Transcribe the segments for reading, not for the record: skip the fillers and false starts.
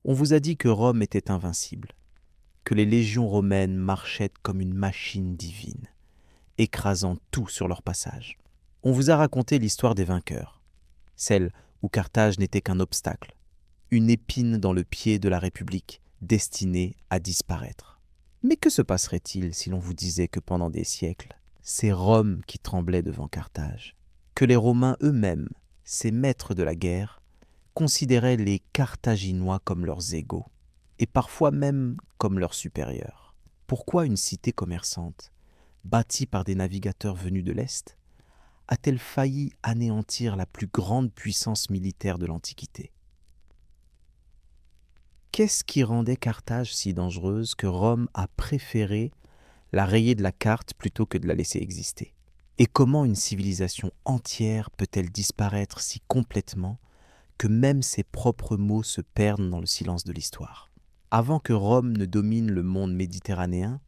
On vous a dit que Rome était invincible, que les légions romaines marchaient comme une machine divine, écrasant tout sur leur passage. On vous a raconté l'histoire des vainqueurs, celle où Carthage n'était qu'un obstacle, une épine dans le pied de la République, destinée à disparaître. Mais que se passerait-il si l'on vous disait que pendant des siècles, c'est Rome qui tremblait devant Carthage, que les Romains eux-mêmes, ces maîtres de la guerre, considéraient les Carthaginois comme leurs égaux, et parfois même comme leurs supérieurs? Pourquoi une cité commerçante, bâtie par des navigateurs venus de l'Est, a-t-elle failli anéantir la plus grande puissance militaire de l'Antiquité? Qu'est-ce qui rendait Carthage si dangereuse que Rome a préféré la rayer de la carte plutôt que de la laisser exister? Et comment une civilisation entière peut-elle disparaître si complètement que même ses propres mots se perdent dans le silence de l'histoire? Avant que Rome ne domine le monde méditerranéen,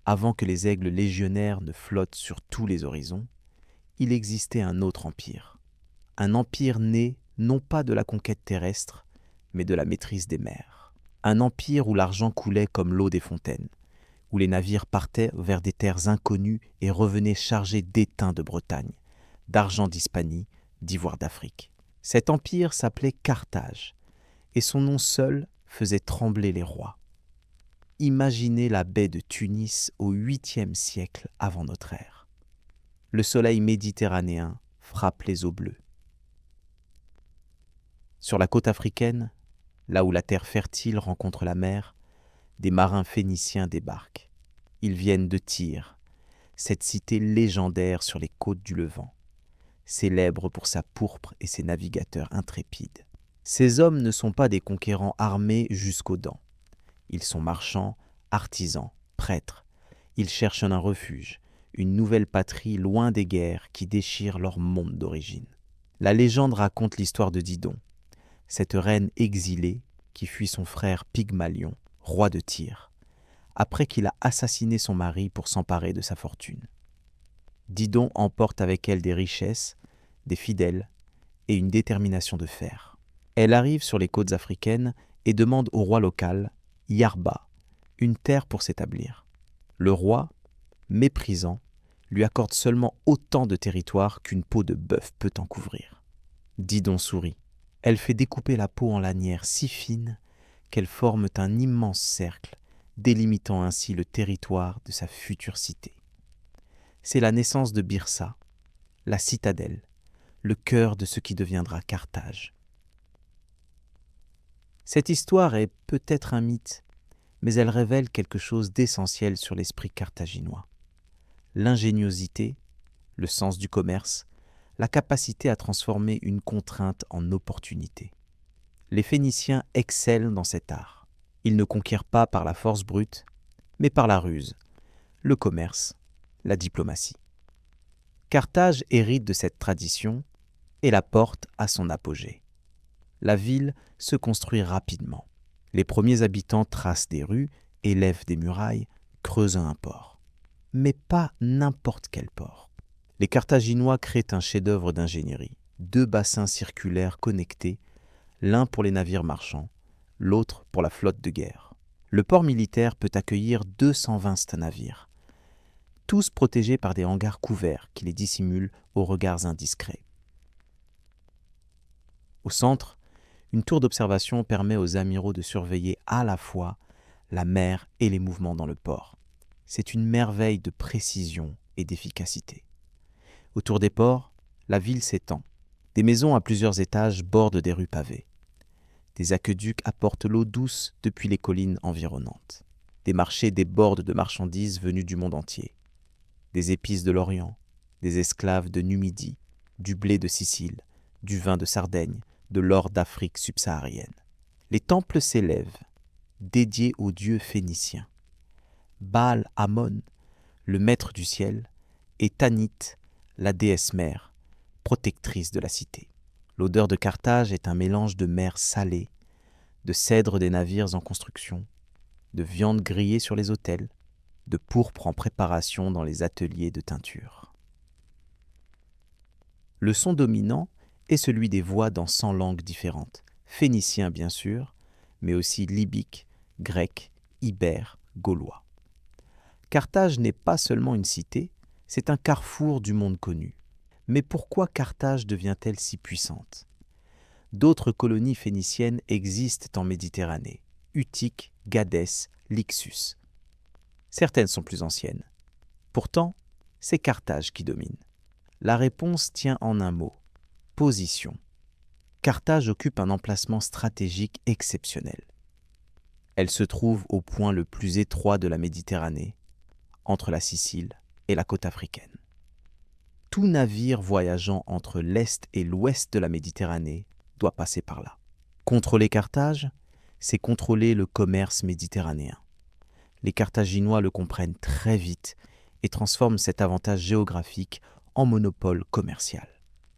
avant que les aigles légionnaires ne flottent sur tous les horizons, il existait un autre empire. Un empire né non pas de la conquête terrestre, mais de la maîtrise des mers. Un empire où l'argent coulait comme l'eau des fontaines, où les navires partaient vers des terres inconnues et revenaient chargés d'étain de Bretagne, d'argent d'Hispanie, d'ivoire d'Afrique. Cet empire s'appelait Carthage, et son nom seul faisait trembler les rois. Imaginez la baie de Tunis au 8e siècle avant notre ère. Le soleil méditerranéen frappe les eaux bleues. Sur la côte africaine, là où la terre fertile rencontre la mer, des marins phéniciens débarquent. Ils viennent de Tyr, cette cité légendaire sur les côtes du Levant, célèbre pour sa pourpre et ses navigateurs intrépides. Ces hommes ne sont pas des conquérants armés jusqu'aux dents. Ils sont marchands, artisans, prêtres. Ils cherchent un refuge, une nouvelle patrie loin des guerres qui déchirent leur monde d'origine. La légende raconte l'histoire de Didon, cette reine exilée qui fuit son frère Pygmalion, roi de Tyr, après qu'il a assassiné son mari pour s'emparer de sa fortune. Didon emporte avec elle des richesses, des fidèles et une détermination de fer. Elle arrive sur les côtes africaines et demande au roi local, Yarba, une terre pour s'établir. Le roi, méprisant, lui accorde seulement autant de territoire qu'une peau de bœuf peut en couvrir. Didon sourit. Elle fait découper la peau en lanières si fines qu'elles forment un immense cercle, délimitant ainsi le territoire de sa future cité. C'est la naissance de Byrsa, la citadelle, le cœur de ce qui deviendra Carthage. Cette histoire est peut-être un mythe, mais elle révèle quelque chose d'essentiel sur l'esprit carthaginois. L'ingéniosité, le sens du commerce, la capacité à transformer une contrainte en opportunité. Les Phéniciens excellent dans cet art. Ils ne conquièrent pas par la force brute, mais par la ruse, le commerce, la diplomatie. Carthage hérite de cette tradition et la porte à son apogée. La ville se construit rapidement. Les premiers habitants tracent des rues, élèvent des murailles, creusent un port. Mais pas n'importe quel port. Les Carthaginois créent un chef-d'œuvre d'ingénierie. 2 bassins circulaires connectés, l'un pour les navires marchands, l'autre pour la flotte de guerre. Le port militaire peut accueillir 220 navires, tous protégés par des hangars couverts qui les dissimulent aux regards indiscrets. Au centre, une tour d'observation permet aux amiraux de surveiller à la fois la mer et les mouvements dans le port. C'est une merveille de précision et d'efficacité. Autour des ports, la ville s'étend. Des maisons à plusieurs étages bordent des rues pavées. Des aqueducs apportent l'eau douce depuis les collines environnantes. Des marchés débordent de marchandises venues du monde entier. Des épices de l'Orient, des esclaves de Numidie, du blé de Sicile, du vin de Sardaigne, de l'or d'Afrique subsaharienne. Les temples s'élèvent, dédiés aux dieux phéniciens. Baal Amon, le maître du ciel, et Tanit, la déesse mère, protectrice de la cité. L'odeur de Carthage est un mélange de mer salée, de cèdre des navires en construction, de viande grillée sur les autels, de pourpre en préparation dans les ateliers de teinture. Le son dominant est celui des voix dans 100 langues différentes, phénicien bien sûr, mais aussi libyque, grec, ibère, gaulois. Carthage n'est pas seulement une cité, c'est un carrefour du monde connu. Mais pourquoi Carthage devient-elle si puissante ? D'autres colonies phéniciennes existent en Méditerranée, Utique, Gadès, Lixus. Certaines sont plus anciennes. Pourtant, c'est Carthage qui domine. La réponse tient en un mot, position. Carthage occupe un emplacement stratégique exceptionnel. Elle se trouve au point le plus étroit de la Méditerranée, entre la Sicile et la côte africaine. Tout navire voyageant entre l'est et l'ouest de la Méditerranée doit passer par là. Contrôler Carthage, c'est contrôler le commerce méditerranéen. Les Carthaginois le comprennent très vite et transforment cet avantage géographique en monopole commercial.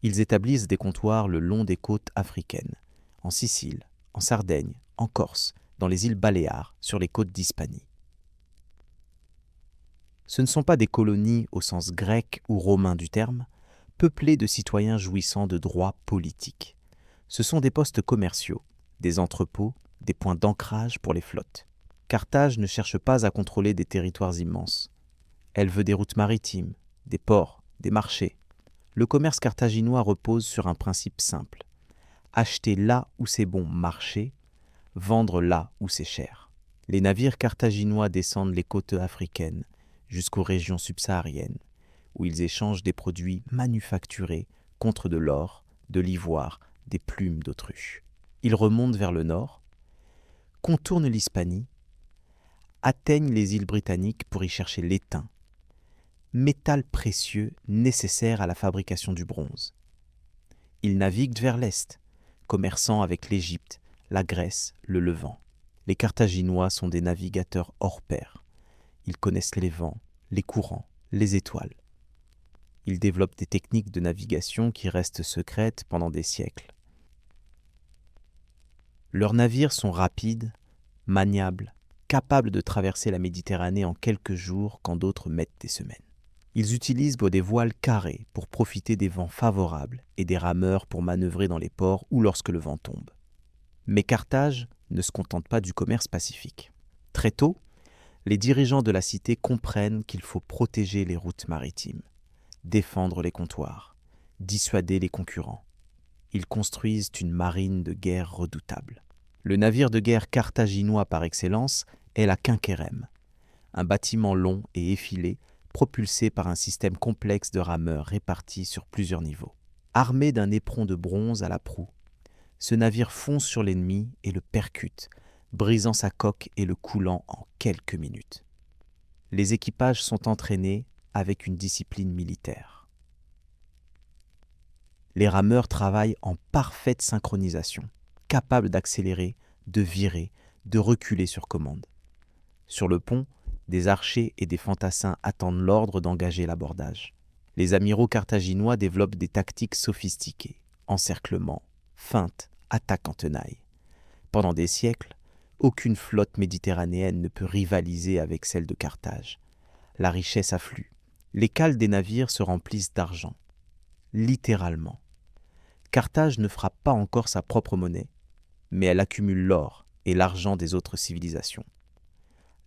Ils établissent des comptoirs le long des côtes africaines, en Sicile, en Sardaigne, en Corse, dans les îles Baléares, sur les côtes d'Hispanie. Ce ne sont pas des colonies au sens grec ou romain du terme, peuplées de citoyens jouissant de droits politiques. Ce sont des postes commerciaux, des entrepôts, des points d'ancrage pour les flottes. Carthage ne cherche pas à contrôler des territoires immenses. Elle veut des routes maritimes, des ports, des marchés. Le commerce carthaginois repose sur un principe simple. Acheter là où c'est bon marché, vendre là où c'est cher. Les navires carthaginois descendent les côtes africaines jusqu'aux régions subsahariennes, où ils échangent des produits manufacturés contre de l'or, de l'ivoire, des plumes d'autruche. Ils remontent vers le nord, contournent l'Hispanie, atteignent les îles britanniques pour y chercher l'étain, métal précieux nécessaire à la fabrication du bronze. Ils naviguent vers l'est, commerçant avec l'Égypte, la Grèce, le Levant. Les Carthaginois sont des navigateurs hors pair. Ils connaissent les vents, les courants, les étoiles. Ils développent des techniques de navigation qui restent secrètes pendant des siècles. Leurs navires sont rapides, maniables, capables de traverser la Méditerranée en quelques jours quand d'autres mettent des semaines. Ils utilisent des voiles carrées pour profiter des vents favorables et des rameurs pour manœuvrer dans les ports ou lorsque le vent tombe. Mais Carthage ne se contente pas du commerce pacifique. Très tôt, les dirigeants de la cité comprennent qu'il faut protéger les routes maritimes, défendre les comptoirs, dissuader les concurrents. Ils construisent une marine de guerre redoutable. Le navire de guerre carthaginois par excellence est la quinquérème, un bâtiment long et effilé propulsé par un système complexe de rameurs répartis sur plusieurs niveaux. Armé d'un éperon de bronze à la proue, ce navire fonce sur l'ennemi et le percute, brisant sa coque et le coulant en quelques minutes. Les équipages sont entraînés avec une discipline militaire. Les rameurs travaillent en parfaite synchronisation, capables d'accélérer, de virer, de reculer sur commande. Sur le pont, des archers et des fantassins attendent l'ordre d'engager l'abordage. Les amiraux carthaginois développent des tactiques sophistiquées, encerclement, feinte, attaque en tenaille. Pendant des siècles, aucune flotte méditerranéenne ne peut rivaliser avec celle de Carthage. La richesse afflue. Les cales des navires se remplissent d'argent. Littéralement. Carthage ne frappe pas encore sa propre monnaie, mais elle accumule l'or et l'argent des autres civilisations.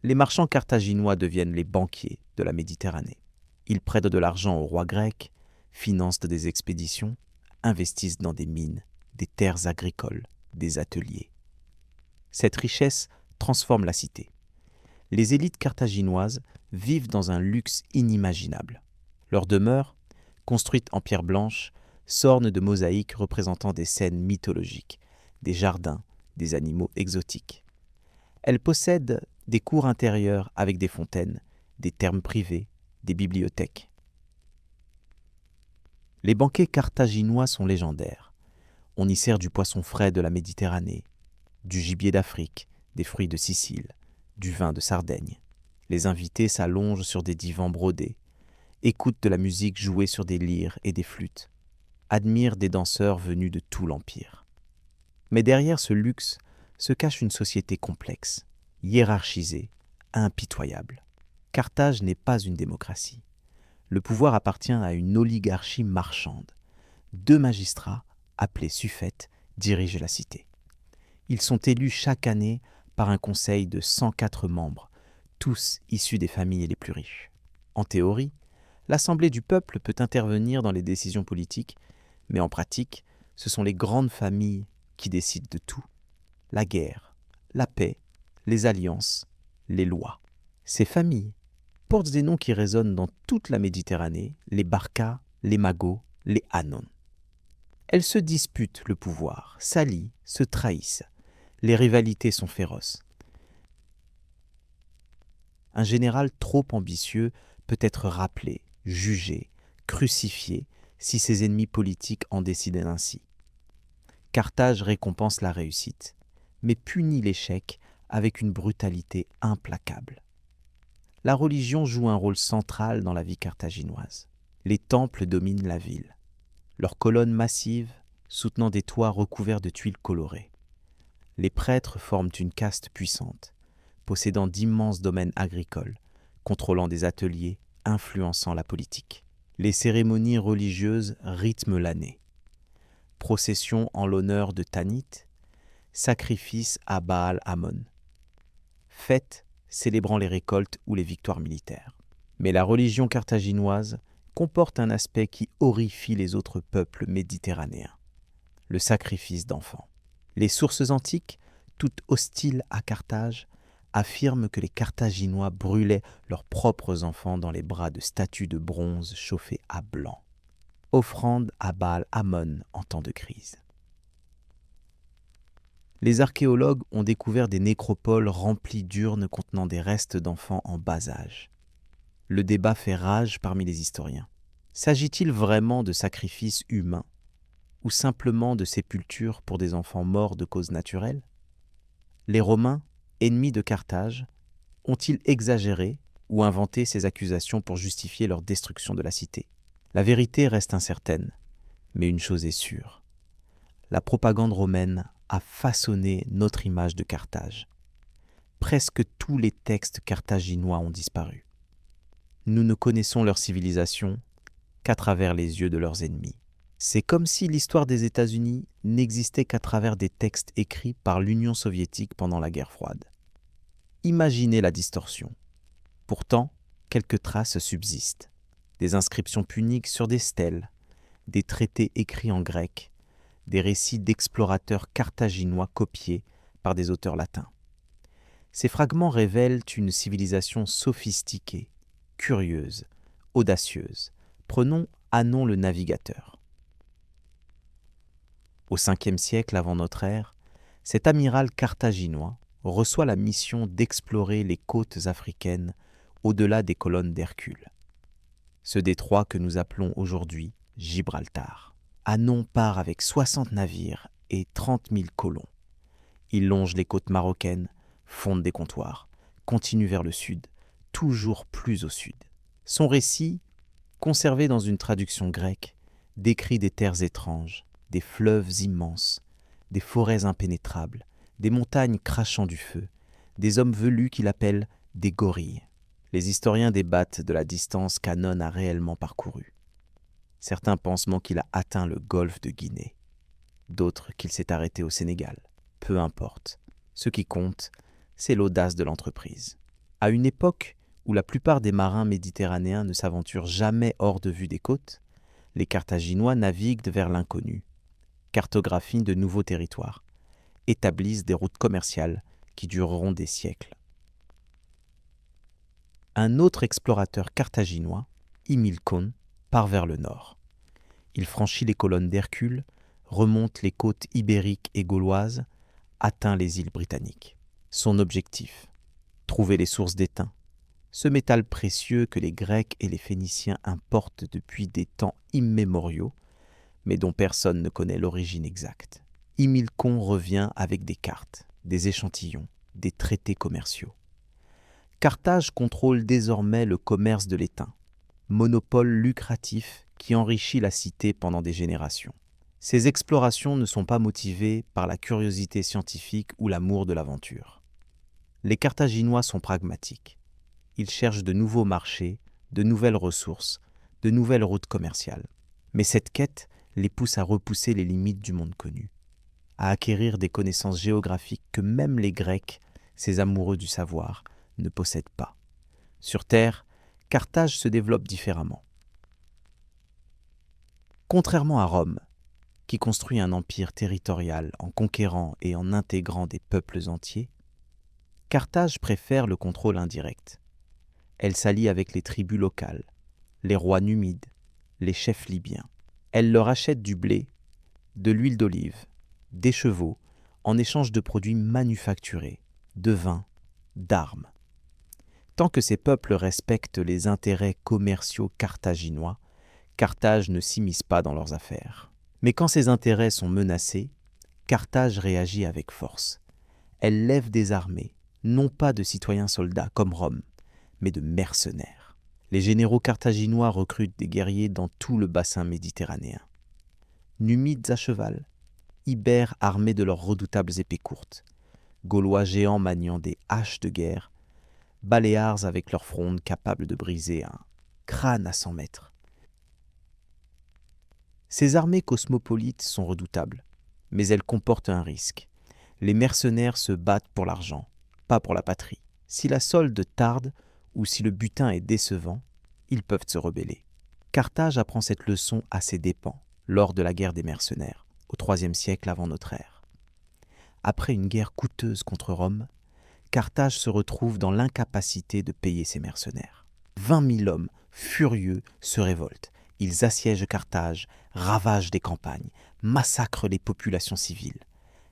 Les marchands carthaginois deviennent les banquiers de la Méditerranée. Ils prêtent de l'argent aux rois grecs, financent des expéditions, investissent dans des mines, des terres agricoles, des ateliers. Cette richesse transforme la cité. Les élites carthaginoises vivent dans un luxe inimaginable. Leurs demeures, construites en pierre blanche, s'ornent de mosaïques représentant des scènes mythologiques, des jardins, des animaux exotiques. Elles possèdent des cours intérieures avec des fontaines, des thermes privés, des bibliothèques. Les banquets carthaginois sont légendaires. On y sert du poisson frais de la Méditerranée, du gibier d'Afrique, des fruits de Sicile, du vin de Sardaigne. Les invités s'allongent sur des divans brodés, écoutent de la musique jouée sur des lyres et des flûtes, admirent des danseurs venus de tout l'Empire. Mais derrière ce luxe se cache une société complexe, hiérarchisée, impitoyable. Carthage n'est pas une démocratie. Le pouvoir appartient à une oligarchie marchande. 2 magistrats, appelés suffètes, dirigent la cité. Ils sont élus chaque année par un conseil de 104 membres, tous issus des familles les plus riches. En théorie, l'Assemblée du peuple peut intervenir dans les décisions politiques, mais en pratique, ce sont les grandes familles qui décident de tout. La guerre, la paix, les alliances, les lois. Ces familles portent des noms qui résonnent dans toute la Méditerranée, les Barca, les Magos, les Hannon. Elles se disputent le pouvoir, s'allient, se trahissent. Les rivalités sont féroces. Un général trop ambitieux peut être rappelé, jugé, crucifié si ses ennemis politiques en décidaient ainsi. Carthage récompense la réussite, mais punit l'échec avec une brutalité implacable. La religion joue un rôle central dans la vie carthaginoise. Les temples dominent la ville. Leurs colonnes massives soutenant des toits recouverts de tuiles colorées. Les prêtres forment une caste puissante, possédant d'immenses domaines agricoles, contrôlant des ateliers, influençant la politique. Les cérémonies religieuses rythment l'année. Processions en l'honneur de Tanit, sacrifices à Baal Ammon, fêtes célébrant les récoltes ou les victoires militaires. Mais la religion carthaginoise comporte un aspect qui horrifie les autres peuples méditerranéens, le sacrifice d'enfants. Les sources antiques, toutes hostiles à Carthage, affirment que les Carthaginois brûlaient leurs propres enfants dans les bras de statues de bronze chauffées à blanc. Offrande à Baal Ammon en temps de crise. Les archéologues ont découvert des nécropoles remplies d'urnes contenant des restes d'enfants en bas âge. Le débat fait rage parmi les historiens. S'agit-il vraiment de sacrifices humains ou simplement de sépultures pour des enfants morts de causes naturelles? Les Romains, ennemis de Carthage, ont-ils exagéré ou inventé ces accusations pour justifier leur destruction de la cité? La vérité reste incertaine, mais une chose est sûre. La propagande romaine a façonné notre image de Carthage. Presque tous les textes carthaginois ont disparu. Nous ne connaissons leur civilisation qu'à travers les yeux de leurs ennemis. C'est comme si l'histoire des États-Unis n'existait qu'à travers des textes écrits par l'Union soviétique pendant la guerre froide. Imaginez la distorsion. Pourtant, quelques traces subsistent. Des inscriptions puniques sur des stèles, des traités écrits en grec, des récits d'explorateurs carthaginois copiés par des auteurs latins. Ces fragments révèlent une civilisation sophistiquée, curieuse, audacieuse. Prenons Hannon le navigateur. Au 5e siècle avant notre ère, cet amiral carthaginois reçoit la mission d'explorer les côtes africaines au-delà des colonnes d'Hercule. Ce détroit que nous appelons aujourd'hui Gibraltar. Hannon part avec 60 navires et 30 000 colons. Il longe les côtes marocaines, fonde des comptoirs, continue vers le sud, toujours plus au sud. Son récit, conservé dans une traduction grecque, décrit des terres étranges, des fleuves immenses, des forêts impénétrables, des montagnes crachant du feu, des hommes velus qu'il appelle des gorilles. Les historiens débattent de la distance qu'Hannon a réellement parcourue. Certains pensent qu'il a atteint le golfe de Guinée, d'autres qu'il s'est arrêté au Sénégal. Peu importe. Ce qui compte, c'est l'audace de l'entreprise. À une époque où la plupart des marins méditerranéens ne s'aventurent jamais hors de vue des côtes, les Carthaginois naviguent vers l'inconnu, cartographient de nouveaux territoires, établissent des routes commerciales qui dureront des siècles. Un autre explorateur carthaginois, Imilcón, part vers le nord. Il franchit les colonnes d'Hercule, remonte les côtes ibériques et gauloises, atteint les îles britanniques. Son objectif, trouver les sources d'étain, ce métal précieux que les Grecs et les Phéniciens importent depuis des temps immémoriaux, mais dont personne ne connaît l'origine exacte. Imilcón revient avec des cartes, des échantillons, des traités commerciaux. Carthage contrôle désormais le commerce de l'étain, monopole lucratif qui enrichit la cité pendant des générations. Ces explorations ne sont pas motivées par la curiosité scientifique ou l'amour de l'aventure. Les Carthaginois sont pragmatiques. Ils cherchent de nouveaux marchés, de nouvelles ressources, de nouvelles routes commerciales. Mais cette quête les pousse à repousser les limites du monde connu. à acquérir des connaissances géographiques que même les Grecs, ces amoureux du savoir, ne possèdent pas. Sur Terre, Carthage se développe différemment. Contrairement à Rome, qui construit un empire territorial en conquérant et en intégrant des peuples entiers, Carthage préfère le contrôle indirect. Elle s'allie avec les tribus locales, les rois numides, les chefs libyens. Elle leur achète du blé, de l'huile d'olive, des chevaux, en échange de produits manufacturés, de vin, d'armes. Tant que ces peuples respectent les intérêts commerciaux carthaginois, Carthage ne s'immisce pas dans leurs affaires. Mais quand ces intérêts sont menacés, Carthage réagit avec force. Elle lève des armées, non pas de citoyens soldats comme Rome, mais de mercenaires. Les généraux carthaginois recrutent des guerriers dans tout le bassin méditerranéen. Numides à cheval, Ibères armés de leurs redoutables épées courtes, Gaulois géants maniant des haches de guerre, Baléares avec leurs frondes capables de briser un crâne à 100 mètres. Ces armées cosmopolites sont redoutables, mais elles comportent un risque. Les mercenaires se battent pour l'argent, pas pour la patrie. Si la solde tarde ou si le butin est décevant, ils peuvent se rebeller. Carthage apprend cette leçon à ses dépens lors de la guerre des mercenaires, au IIIe siècle avant notre ère. Après une guerre coûteuse contre Rome, Carthage se retrouve dans l'incapacité de payer ses mercenaires. 20 000 hommes, furieux, se révoltent. Ils assiègent Carthage, ravagent des campagnes, massacrent les populations civiles.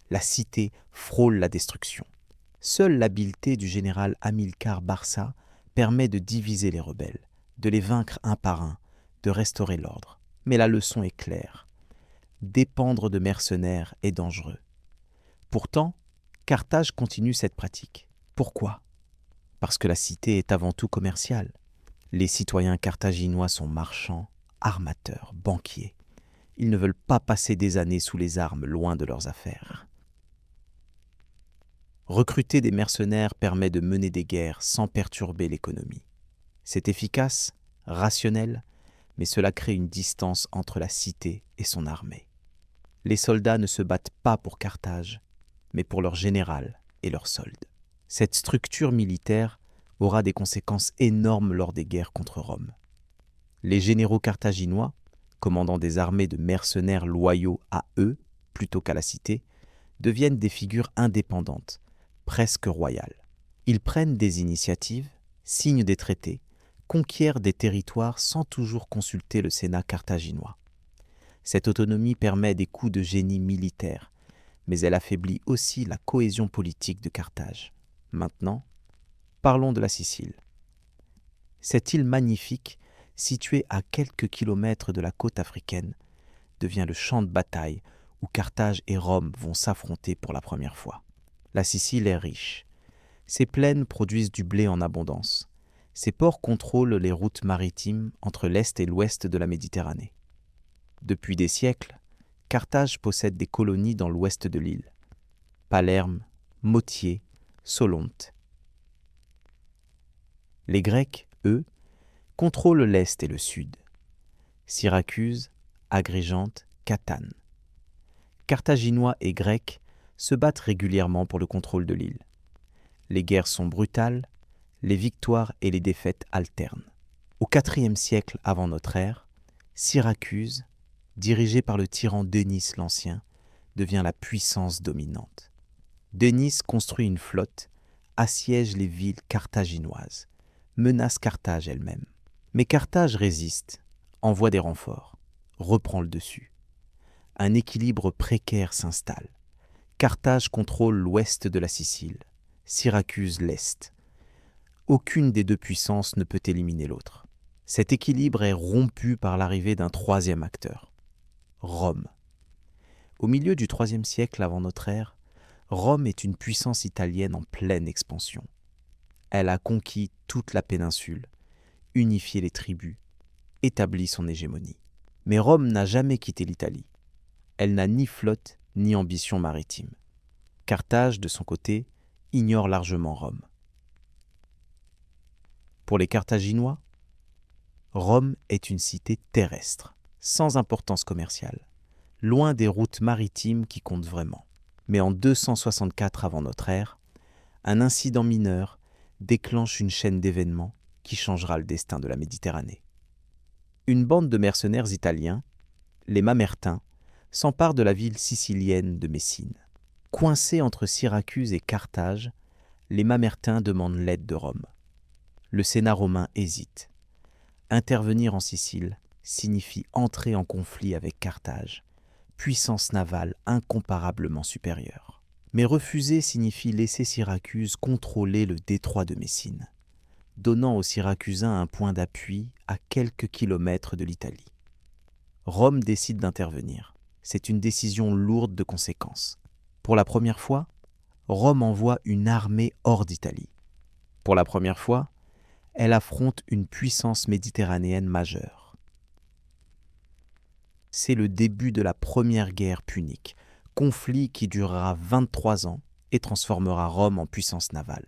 La cité frôle la destruction. Seule l'habileté du général Hamilcar Barca permet de diviser les rebelles, de les vaincre un par un, de restaurer l'ordre. Mais la leçon est claire. Dépendre de mercenaires est dangereux. Pourtant, Carthage continue cette pratique. Pourquoi ? Parce que la cité est avant tout commerciale. Les citoyens carthaginois sont marchands, armateurs, banquiers. Ils ne veulent pas passer des années sous les armes loin de leurs affaires. Recruter des mercenaires permet de mener des guerres sans perturber l'économie. C'est efficace, rationnel, mais cela crée une distance entre la cité et son armée. Les soldats ne se battent pas pour Carthage, mais pour leur général et leur solde. Cette structure militaire aura des conséquences énormes lors des guerres contre Rome. Les généraux carthaginois, commandant des armées de mercenaires loyaux à eux plutôt qu'à la cité, deviennent des figures indépendantes, presque royales. Ils prennent des initiatives, signent des traités, conquièrent des territoires sans toujours consulter le Sénat carthaginois. Cette autonomie permet des coups de génie militaire, mais elle affaiblit aussi la cohésion politique de Carthage. Maintenant, parlons de la Sicile. Cette île magnifique, située à quelques kilomètres de la côte africaine, devient le champ de bataille où Carthage et Rome vont s'affronter pour la première fois. La Sicile est riche. Ses plaines produisent du blé en abondance. Ses ports contrôlent les routes maritimes entre l'est et l'ouest de la Méditerranée. Depuis des siècles, Carthage possède des colonies dans l'ouest de l'île. Palerme, Motier, Solonte. Les Grecs, eux, contrôlent l'est et le sud. Syracuse, Agrigente, Catane. Carthaginois et Grecs se battent régulièrement pour le contrôle de l'île. Les guerres sont brutales, les victoires et les défaites alternent. Au IVe siècle avant notre ère, Syracuse, dirigée par le tyran Denis l'Ancien, devient la puissance dominante. Denis construit une flotte, assiège les villes carthaginoises, menace Carthage elle-même. Mais Carthage résiste, envoie des renforts, reprend le dessus. Un équilibre précaire s'installe. Carthage contrôle l'ouest de la Sicile, Syracuse l'est. Aucune des deux puissances ne peut éliminer l'autre. Cet équilibre est rompu par l'arrivée d'un troisième acteur, Rome. Au milieu du IIIe siècle avant notre ère, Rome est une puissance italienne en pleine expansion. Elle a conquis toute la péninsule, unifié les tribus, établi son hégémonie. Mais Rome n'a jamais quitté l'Italie. Elle n'a ni flotte ni ambition maritime. Carthage, de son côté, ignore largement Rome. Pour les Carthaginois, Rome est une cité terrestre, sans importance commerciale, loin des routes maritimes qui comptent vraiment. Mais en 264 avant notre ère, un incident mineur déclenche une chaîne d'événements qui changera le destin de la Méditerranée. Une bande de mercenaires italiens, les Mamertins, s'empare de la ville sicilienne de Messine. Coincés entre Syracuse et Carthage, les Mamertins demandent l'aide de Rome. Le Sénat romain hésite. Intervenir en Sicile signifie entrer en conflit avec Carthage, puissance navale incomparablement supérieure. Mais refuser signifie laisser Syracuse contrôler le détroit de Messine, donnant aux Syracusains un point d'appui à quelques kilomètres de l'Italie. Rome décide d'intervenir. C'est une décision lourde de conséquences. Pour la première fois, Rome envoie une armée hors d'Italie. Pour la première fois, elle affronte une puissance méditerranéenne majeure. C'est le début de la première guerre punique, conflit qui durera 23 ans et transformera Rome en puissance navale.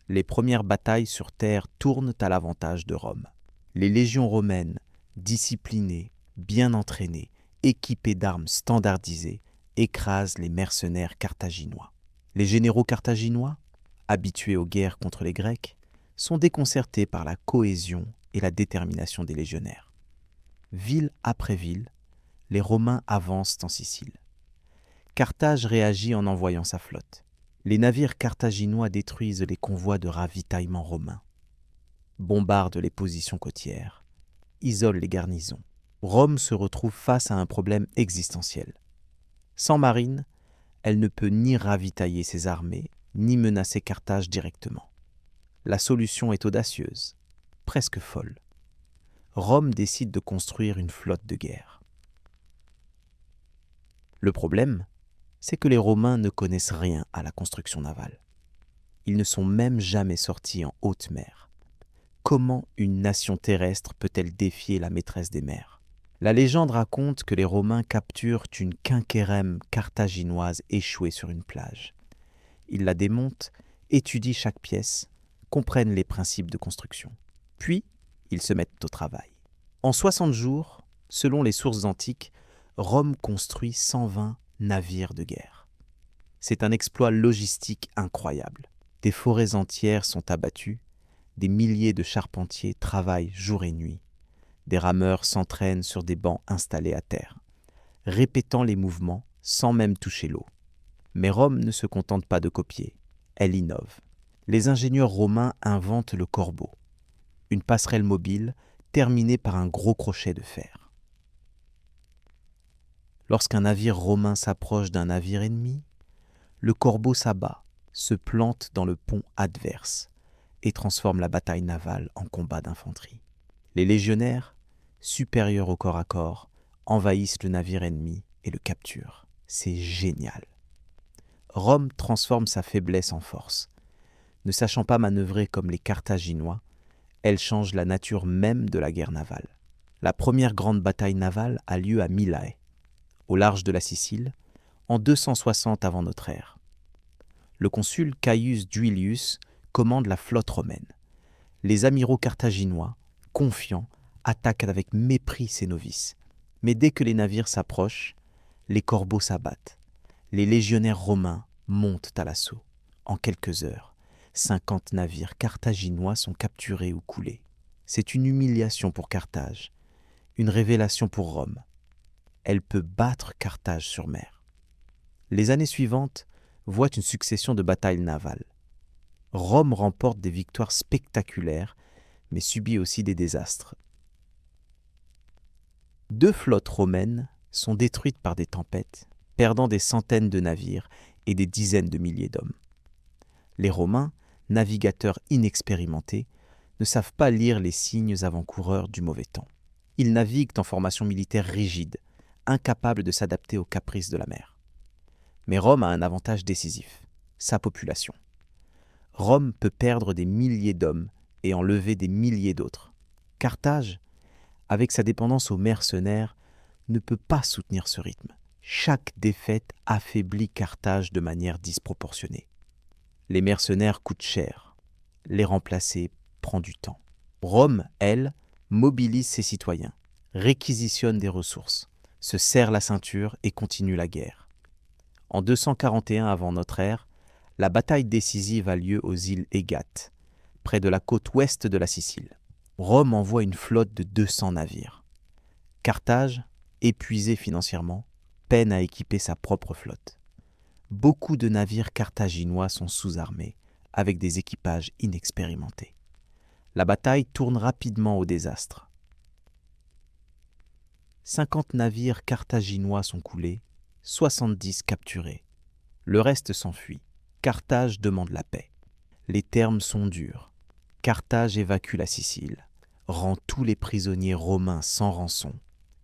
Les premières batailles sur terre tournent à l'avantage de Rome. Les légions romaines, disciplinées, bien entraînées, équipées d'armes standardisées, écrasent les mercenaires carthaginois. Les généraux carthaginois, habitués aux guerres contre les Grecs, sont déconcertés par la cohésion et la détermination des légionnaires. Ville après ville, les Romains avancent en Sicile. Carthage réagit en envoyant sa flotte. Les navires carthaginois détruisent les convois de ravitaillement romains, bombardent les positions côtières, isolent les garnisons. Rome se retrouve face à un problème existentiel. Sans marine, elle ne peut ni ravitailler ses armées, ni menacer Carthage directement. La solution est audacieuse, presque folle. Rome décide de construire une flotte de guerre. Le problème, c'est que les Romains ne connaissent rien à la construction navale. Ils ne sont même jamais sortis en haute mer. Comment une nation terrestre peut-elle défier la maîtresse des mers ? La légende raconte que les Romains capturent une quinquérème carthaginoise échouée sur une plage. Ils la démontent, étudient chaque pièce, comprennent les principes de construction. Puis, ils se mettent au travail. En 60 jours, selon les sources antiques, Rome construit 120 navires de guerre. C'est un exploit logistique incroyable. Des forêts entières sont abattues, des milliers de charpentiers travaillent jour et nuit. Des rameurs s'entraînent sur des bancs installés à terre, répétant les mouvements sans même toucher l'eau. Mais Rome ne se contente pas de copier, elle innove. Les ingénieurs romains inventent le corbeau, une passerelle mobile terminée par un gros crochet de fer. Lorsqu'un navire romain s'approche d'un navire ennemi, le corbeau s'abat, se plante dans le pont adverse et transforme la bataille navale en combat d'infanterie. Les légionnaires, supérieurs au corps à corps, envahissent le navire ennemi et le capturent. C'est génial. Rome transforme sa faiblesse en force. Ne sachant pas manœuvrer comme les Carthaginois, elle change la nature même de la guerre navale. La première grande bataille navale a lieu à Mylae, au large de la Sicile, en 260 avant notre ère. Le consul Caius Duilius commande la flotte romaine. Les amiraux carthaginois, confiants, attaquent avec mépris ses novices. Mais dès que les navires s'approchent, les corbeaux s'abattent. Les légionnaires romains montent à l'assaut. En quelques heures, 50 navires carthaginois sont capturés ou coulés. C'est une humiliation pour Carthage, une révélation pour Rome. Elle peut battre Carthage sur mer. Les années suivantes voient une succession de batailles navales. Rome remporte des victoires spectaculaires, mais subit aussi des désastres. 2 flottes romaines sont détruites par des tempêtes, perdant des centaines de navires et des dizaines de milliers d'hommes. Les Romains, navigateurs inexpérimentés, ne savent pas lire les signes avant-coureurs du mauvais temps. Ils naviguent en formation militaire rigide, incapables de s'adapter aux caprices de la mer. Mais Rome a un avantage décisif, sa population. Rome peut perdre des milliers d'hommes et enlever des milliers d'autres. Carthage, avec sa dépendance aux mercenaires, ne peut pas soutenir ce rythme. Chaque défaite affaiblit Carthage de manière disproportionnée. Les mercenaires coûtent cher. Les remplacer prend du temps. Rome, elle, mobilise ses citoyens, réquisitionne des ressources, se serre la ceinture et continue la guerre. En 241 avant notre ère, la bataille décisive a lieu aux îles Égates, près de la côte ouest de la Sicile. Rome envoie une flotte de 200 navires. Carthage, épuisé financièrement, peine à équiper sa propre flotte. Beaucoup de navires carthaginois sont sous-armés, avec des équipages inexpérimentés. La bataille tourne rapidement au désastre. 50 navires carthaginois sont coulés, 70 capturés. Le reste s'enfuit. Carthage demande la paix. Les termes sont durs. Carthage évacue la Sicile, rend tous les prisonniers romains sans rançon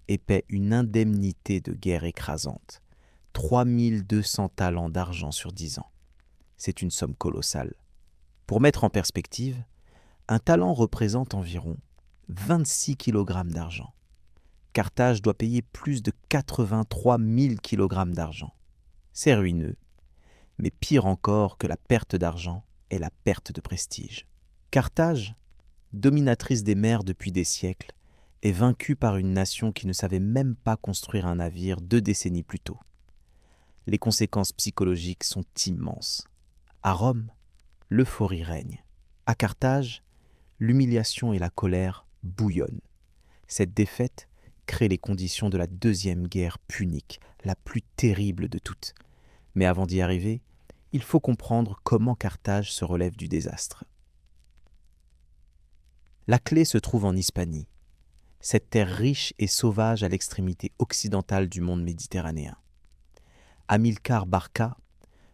et paie une indemnité de guerre écrasante, 3200 talents d'argent sur 10 ans. C'est une somme colossale. Pour mettre en perspective, un talent représente environ 26 kg d'argent. Carthage doit payer plus de 83 000 kg d'argent. C'est ruineux, mais pire encore que la perte d'argent est la perte de prestige. Carthage, dominatrice des mers depuis des siècles, est vaincue par une nation qui ne savait même pas construire un navire 2 décennies plus tôt. Les conséquences psychologiques sont immenses. À Rome, l'euphorie règne. À Carthage, l'humiliation et la colère bouillonnent. Cette défaite crée les conditions de la deuxième guerre punique, la plus terrible de toutes. Mais avant d'y arriver, il faut comprendre comment Carthage se relève du désastre. La clé se trouve en Hispanie, cette terre riche et sauvage à l'extrémité occidentale du monde méditerranéen. Hamilcar Barca,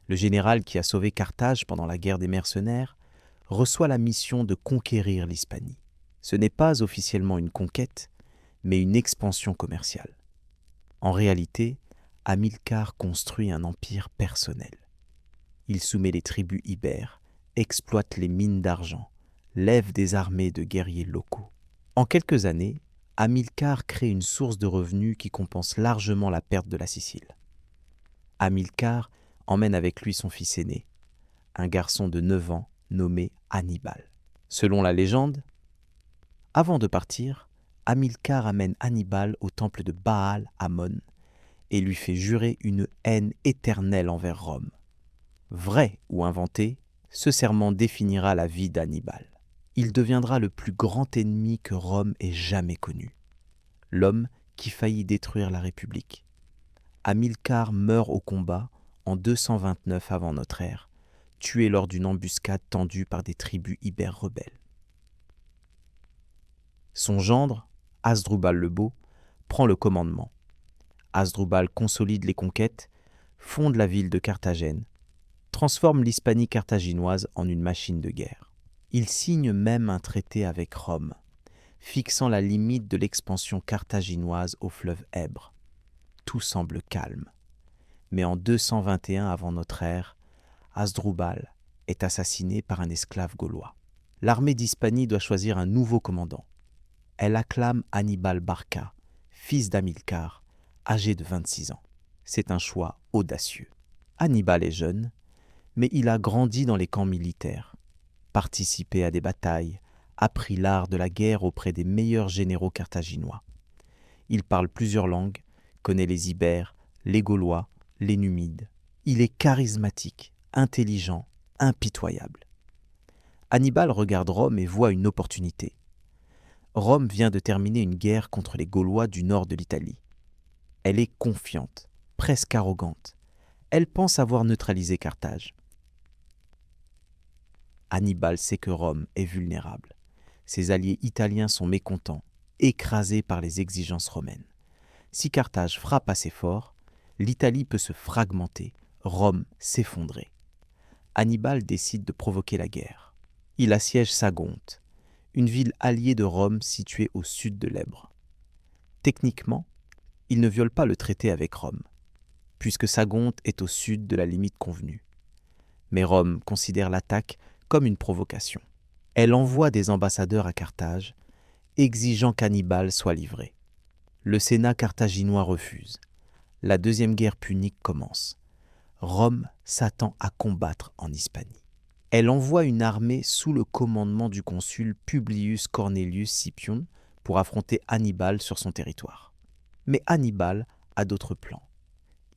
le général qui a sauvé Carthage pendant la guerre des mercenaires, reçoit la mission de conquérir l'Hispanie. Ce n'est pas officiellement une conquête, mais une expansion commerciale. En réalité, Hamilcar construit un empire personnel. Il soumet les tribus ibères, exploite les mines d'argent, lève des armées de guerriers locaux. En quelques années, Hamilcar crée une source de revenus qui compense largement la perte de la Sicile. Hamilcar emmène avec lui son fils aîné, un garçon de 9 ans nommé Hannibal. Selon la légende, avant de partir, Hamilcar amène Hannibal au temple de Baal Ammon et lui fait jurer une haine éternelle envers Rome. Vrai ou inventé, ce serment définira la vie d'Hannibal. Il deviendra le plus grand ennemi que Rome ait jamais connu. L'homme qui faillit détruire la République. Hamilcar meurt au combat en 229 avant notre ère, tué lors d'une embuscade tendue par des tribus ibères rebelles. Son gendre, Hasdrubal le Beau, prend le commandement. Hasdrubal consolide les conquêtes, fonde la ville de Carthagène, transforme l'Hispanie carthaginoise en une machine de guerre. Il signe même un traité avec Rome, fixant la limite de l'expansion carthaginoise au fleuve Èbre. Tout semble calme. Mais en 221 avant notre ère, Hasdrubal est assassiné par un esclave gaulois. L'armée d'Hispanie doit choisir un nouveau commandant. Elle acclame Hannibal Barca, fils d'Hamilcar, âgé de 26 ans. C'est un choix audacieux. Hannibal est jeune, mais il a grandi dans les camps militaires, participé à des batailles, appris l'art de la guerre auprès des meilleurs généraux carthaginois. Il parle plusieurs langues, connaît les Ibères, les Gaulois, les Numides. Il est charismatique, intelligent, impitoyable. Hannibal regarde Rome et voit une opportunité. Rome vient de terminer une guerre contre les Gaulois du nord de l'Italie. Elle est confiante, presque arrogante. Elle pense avoir neutralisé Carthage. Hannibal sait que Rome est vulnérable. Ses alliés italiens sont mécontents, écrasés par les exigences romaines. Si Carthage frappe assez fort, l'Italie peut se fragmenter, Rome s'effondrer. Hannibal décide de provoquer la guerre. Il assiège Sagonte, une ville alliée de Rome située au sud de l'Èbre. Techniquement, il ne viole pas le traité avec Rome, puisque Sagonte est au sud de la limite convenue. Mais Rome considère l'attaque comme une provocation. Elle envoie des ambassadeurs à Carthage, exigeant qu'Hannibal soit livré. Le Sénat carthaginois refuse. La deuxième guerre punique commence. Rome s'attend à combattre en Hispanie. Elle envoie une armée sous le commandement du consul Publius Cornelius Scipion pour affronter Hannibal sur son territoire. Mais Hannibal a d'autres plans.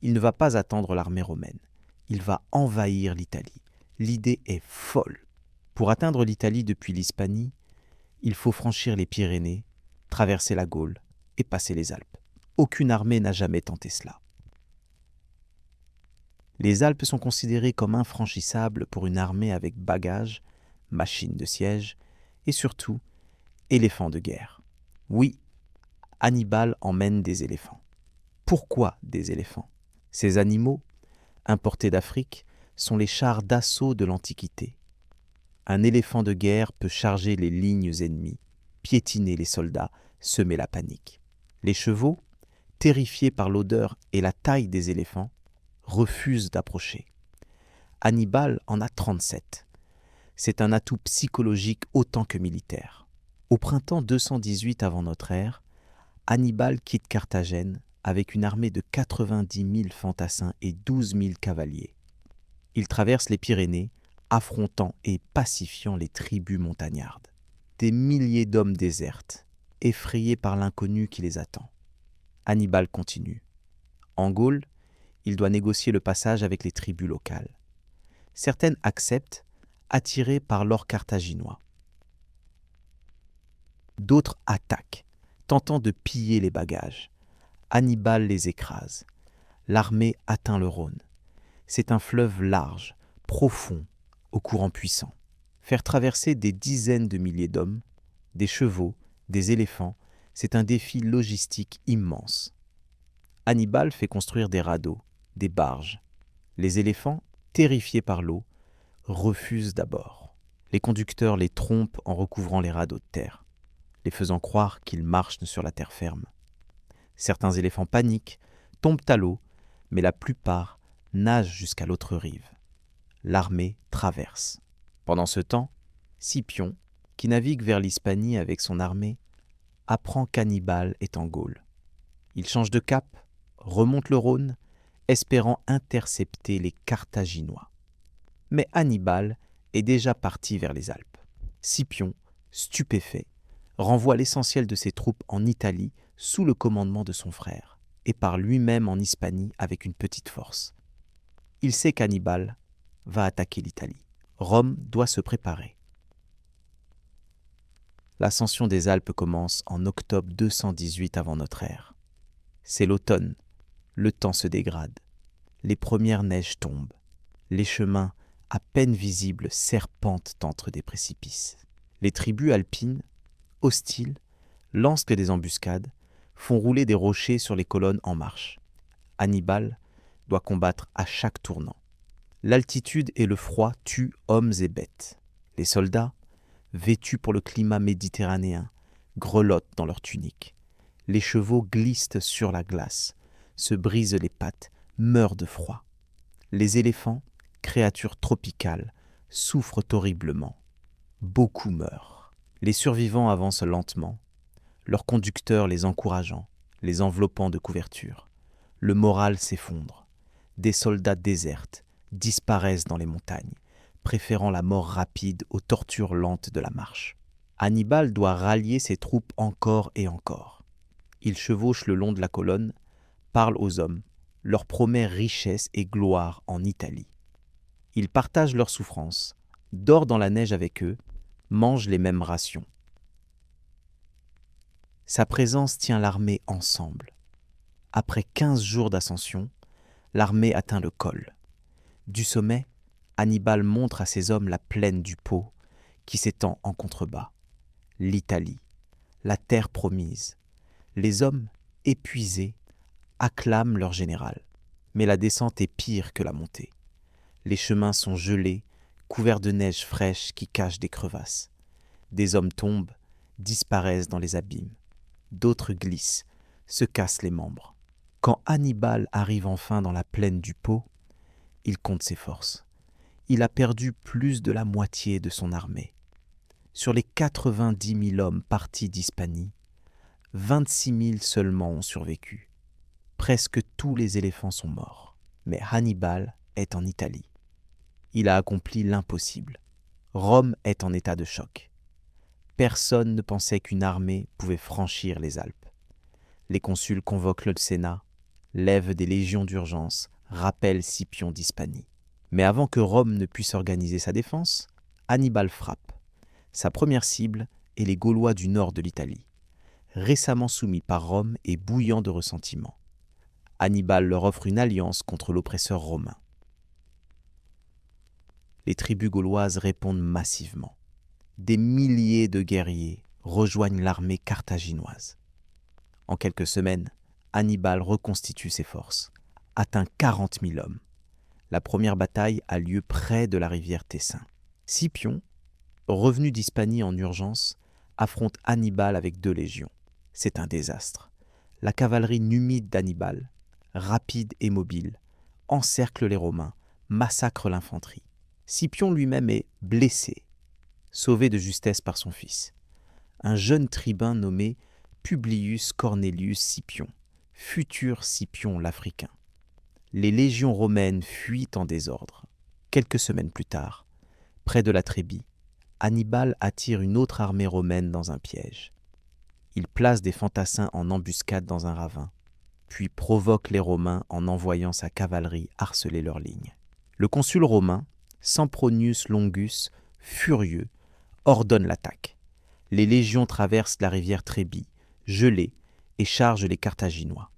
Il ne va pas attendre l'armée romaine. Il va envahir l'Italie. L'idée est folle. Pour atteindre l'Italie depuis l'Hispanie, il faut franchir les Pyrénées, traverser la Gaule et passer les Alpes. Aucune armée n'a jamais tenté cela. Les Alpes sont considérées comme infranchissables pour une armée avec bagages, machines de siège et surtout éléphants de guerre. Oui, Hannibal emmène des éléphants. Pourquoi des éléphants? Ces animaux, importés d'Afrique, sont les chars d'assaut de l'Antiquité. Un éléphant de guerre peut charger les lignes ennemies, piétiner les soldats, semer la panique. Les chevaux, terrifiés par l'odeur et la taille des éléphants, refusent d'approcher. Hannibal en a 37. C'est un atout psychologique autant que militaire. Au printemps 218 avant notre ère, Hannibal quitte Carthagène avec une armée de 90 000 fantassins et 12 000 cavaliers. Il traverse les Pyrénées, affrontant et pacifiant les tribus montagnardes. Des milliers d'hommes désertent, effrayés par l'inconnu qui les attend. Hannibal continue. En Gaule, il doit négocier le passage avec les tribus locales. Certaines acceptent, attirées par l'or carthaginois. D'autres attaquent, tentant de piller les bagages. Hannibal les écrase. L'armée atteint le Rhône. C'est un fleuve large, profond, au courant puissant. Faire traverser des dizaines de milliers d'hommes, des chevaux, des éléphants, c'est un défi logistique immense. Hannibal fait construire des radeaux, des barges. Les éléphants, terrifiés par l'eau, refusent d'abord. Les conducteurs les trompent en recouvrant les radeaux de terre, les faisant croire qu'ils marchent sur la terre ferme. Certains éléphants paniquent, tombent à l'eau, mais la plupart nagent jusqu'à l'autre rive. L'armée traverse. Pendant ce temps, Scipion, qui navigue vers l'Hispanie avec son armée, apprend qu'Hannibal est en Gaule. Il change de cap, remonte le Rhône, espérant intercepter les Carthaginois. Mais Hannibal est déjà parti vers les Alpes. Scipion, stupéfait, renvoie l'essentiel de ses troupes en Italie sous le commandement de son frère et part lui-même en Hispanie avec une petite force. Il sait qu'Hannibal va attaquer l'Italie. Rome doit se préparer. L'ascension des Alpes commence en octobre 218 avant notre ère. C'est l'automne, le temps se dégrade, les premières neiges tombent, les chemins à peine visibles serpentent entre des précipices. Les tribus alpines, hostiles, lancent des embuscades, font rouler des rochers sur les colonnes en marche. Hannibal doit combattre à chaque tournant. L'altitude et le froid tuent hommes et bêtes. Les soldats, vêtus pour le climat méditerranéen, grelottent dans leurs tuniques. Les chevaux glissent sur la glace, se brisent les pattes, meurent de froid. Les éléphants, créatures tropicales, souffrent horriblement. Beaucoup meurent. Les survivants avancent lentement, leurs conducteurs les encourageant, les enveloppant de couverture. Le moral s'effondre. Des soldats désertent, disparaissent dans les montagnes, préférant la mort rapide aux tortures lentes de la marche. Hannibal doit rallier ses troupes encore et encore. Il chevauche le long de la colonne, parle aux hommes, leur promet richesse et gloire en Italie. Il partage leurs souffrances, dort dans la neige avec eux, mange les mêmes rations. Sa présence tient l'armée ensemble. Après 15 jours d'ascension, l'armée atteint le col. Du sommet, Hannibal montre à ses hommes la plaine du Pô qui s'étend en contrebas. L'Italie, la terre promise. Les hommes, épuisés, acclament leur général. Mais la descente est pire que la montée. Les chemins sont gelés, couverts de neige fraîche qui cache des crevasses. Des hommes tombent, disparaissent dans les abîmes. D'autres glissent, se cassent les membres. Quand Hannibal arrive enfin dans la plaine du Pô, il compte ses forces. Il a perdu plus de la moitié de son armée. Sur les 90 000 hommes partis d'Hispanie, 26 000 seulement ont survécu. Presque tous les éléphants sont morts. Mais Hannibal est en Italie. Il a accompli l'impossible. Rome est en état de choc. Personne ne pensait qu'une armée pouvait franchir les Alpes. Les consuls convoquent le Sénat. lève des légions d'urgence, rappelle Scipion d'Hispanie. Mais avant que Rome ne puisse organiser sa défense, Hannibal frappe. Sa première cible est les Gaulois du nord de l'Italie, récemment soumis par Rome et bouillant de ressentiment. Hannibal leur offre une alliance contre l'oppresseur romain. Les tribus gauloises répondent massivement. Des milliers de guerriers rejoignent l'armée carthaginoise. En quelques semaines, Hannibal reconstitue ses forces, atteint 40 000 hommes. La première bataille a lieu près de la rivière Tessin. Scipion, revenu d'Hispanie en urgence, affronte Hannibal avec 2 légions. C'est un désastre. La cavalerie numide d'Hannibal, rapide et mobile, encercle les Romains, massacre l'infanterie. Scipion lui-même est blessé, sauvé de justesse par son fils, un jeune tribun nommé Publius Cornelius Scipion, futur Scipion l'Africain. Les légions romaines fuient en désordre. Quelques semaines plus tard, près de la Trébie, Hannibal attire une autre armée romaine dans un piège. Il place des fantassins en embuscade dans un ravin, puis provoque les Romains en envoyant sa cavalerie harceler leurs lignes. Le consul romain, Sempronius Longus, furieux, ordonne l'attaque. Les légions traversent la rivière Trébie, gelées, et chargent les Carthaginois.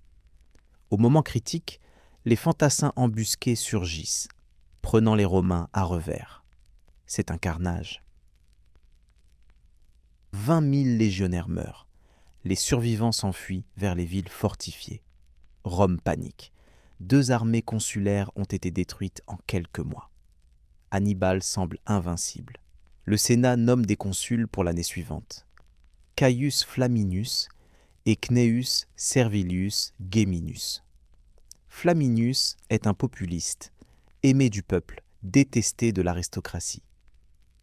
Au moment critique, les fantassins embusqués surgissent, prenant les Romains à revers. C'est un carnage. 20 000 légionnaires meurent. Les survivants s'enfuient vers les villes fortifiées. Rome panique. 2 armées consulaires ont été détruites en quelques mois. Hannibal semble invincible. Le Sénat nomme des consuls pour l'année suivante. Caius Flaminius et Cnaeus Servilius Geminus. Flaminius est un populiste, aimé du peuple, détesté de l'aristocratie.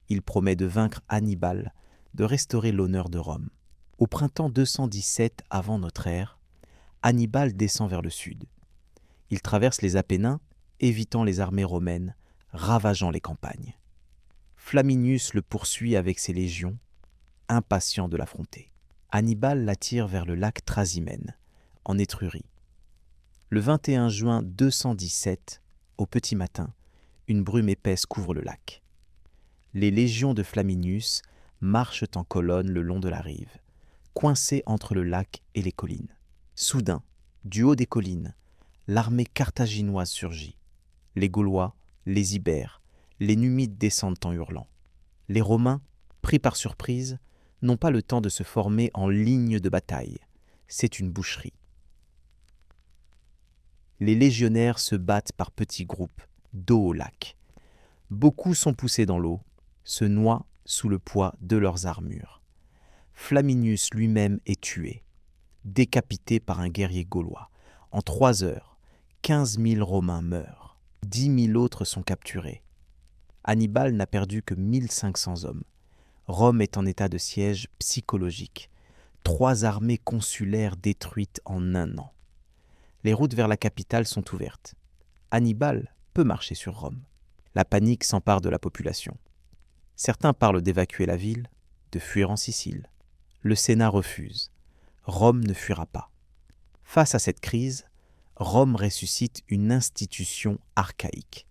Il promet de vaincre Hannibal, de restaurer l'honneur de Rome. Au printemps 217 avant notre ère, Hannibal descend vers le sud. Il traverse les Apennins, évitant les armées romaines, ravageant les campagnes. Flaminius le poursuit avec ses légions, impatient de l'affronter. Hannibal l'attire vers le lac Trasimène, en Étrurie. Le 21 juin 217, au petit matin, une brume épaisse couvre le lac. Les légions de Flaminius marchent en colonne le long de la rive, coincées entre le lac et les collines. Soudain, du haut des collines, l'armée carthaginoise surgit. Les Gaulois, les Ibères, les Numides descendent en hurlant. Les Romains, pris par surprise, n'ont pas le temps de se former en ligne de bataille. C'est une boucherie. Les légionnaires se battent par petits groupes, dos au lac. Beaucoup sont poussés dans l'eau, se noient sous le poids de leurs armures. Flaminius lui-même est tué, décapité par un guerrier gaulois. En 3 heures, 15 000 Romains meurent. 10 000 autres sont capturés. Hannibal n'a perdu que 1500 hommes. Rome est en état de siège psychologique. 3 armées consulaires détruites en 1 an. Les routes vers la capitale sont ouvertes. Hannibal peut marcher sur Rome. La panique s'empare de la population. Certains parlent d'évacuer la ville, de fuir en Sicile. Le Sénat refuse. Rome ne fuira pas. Face à cette crise, Rome ressuscite une institution archaïque,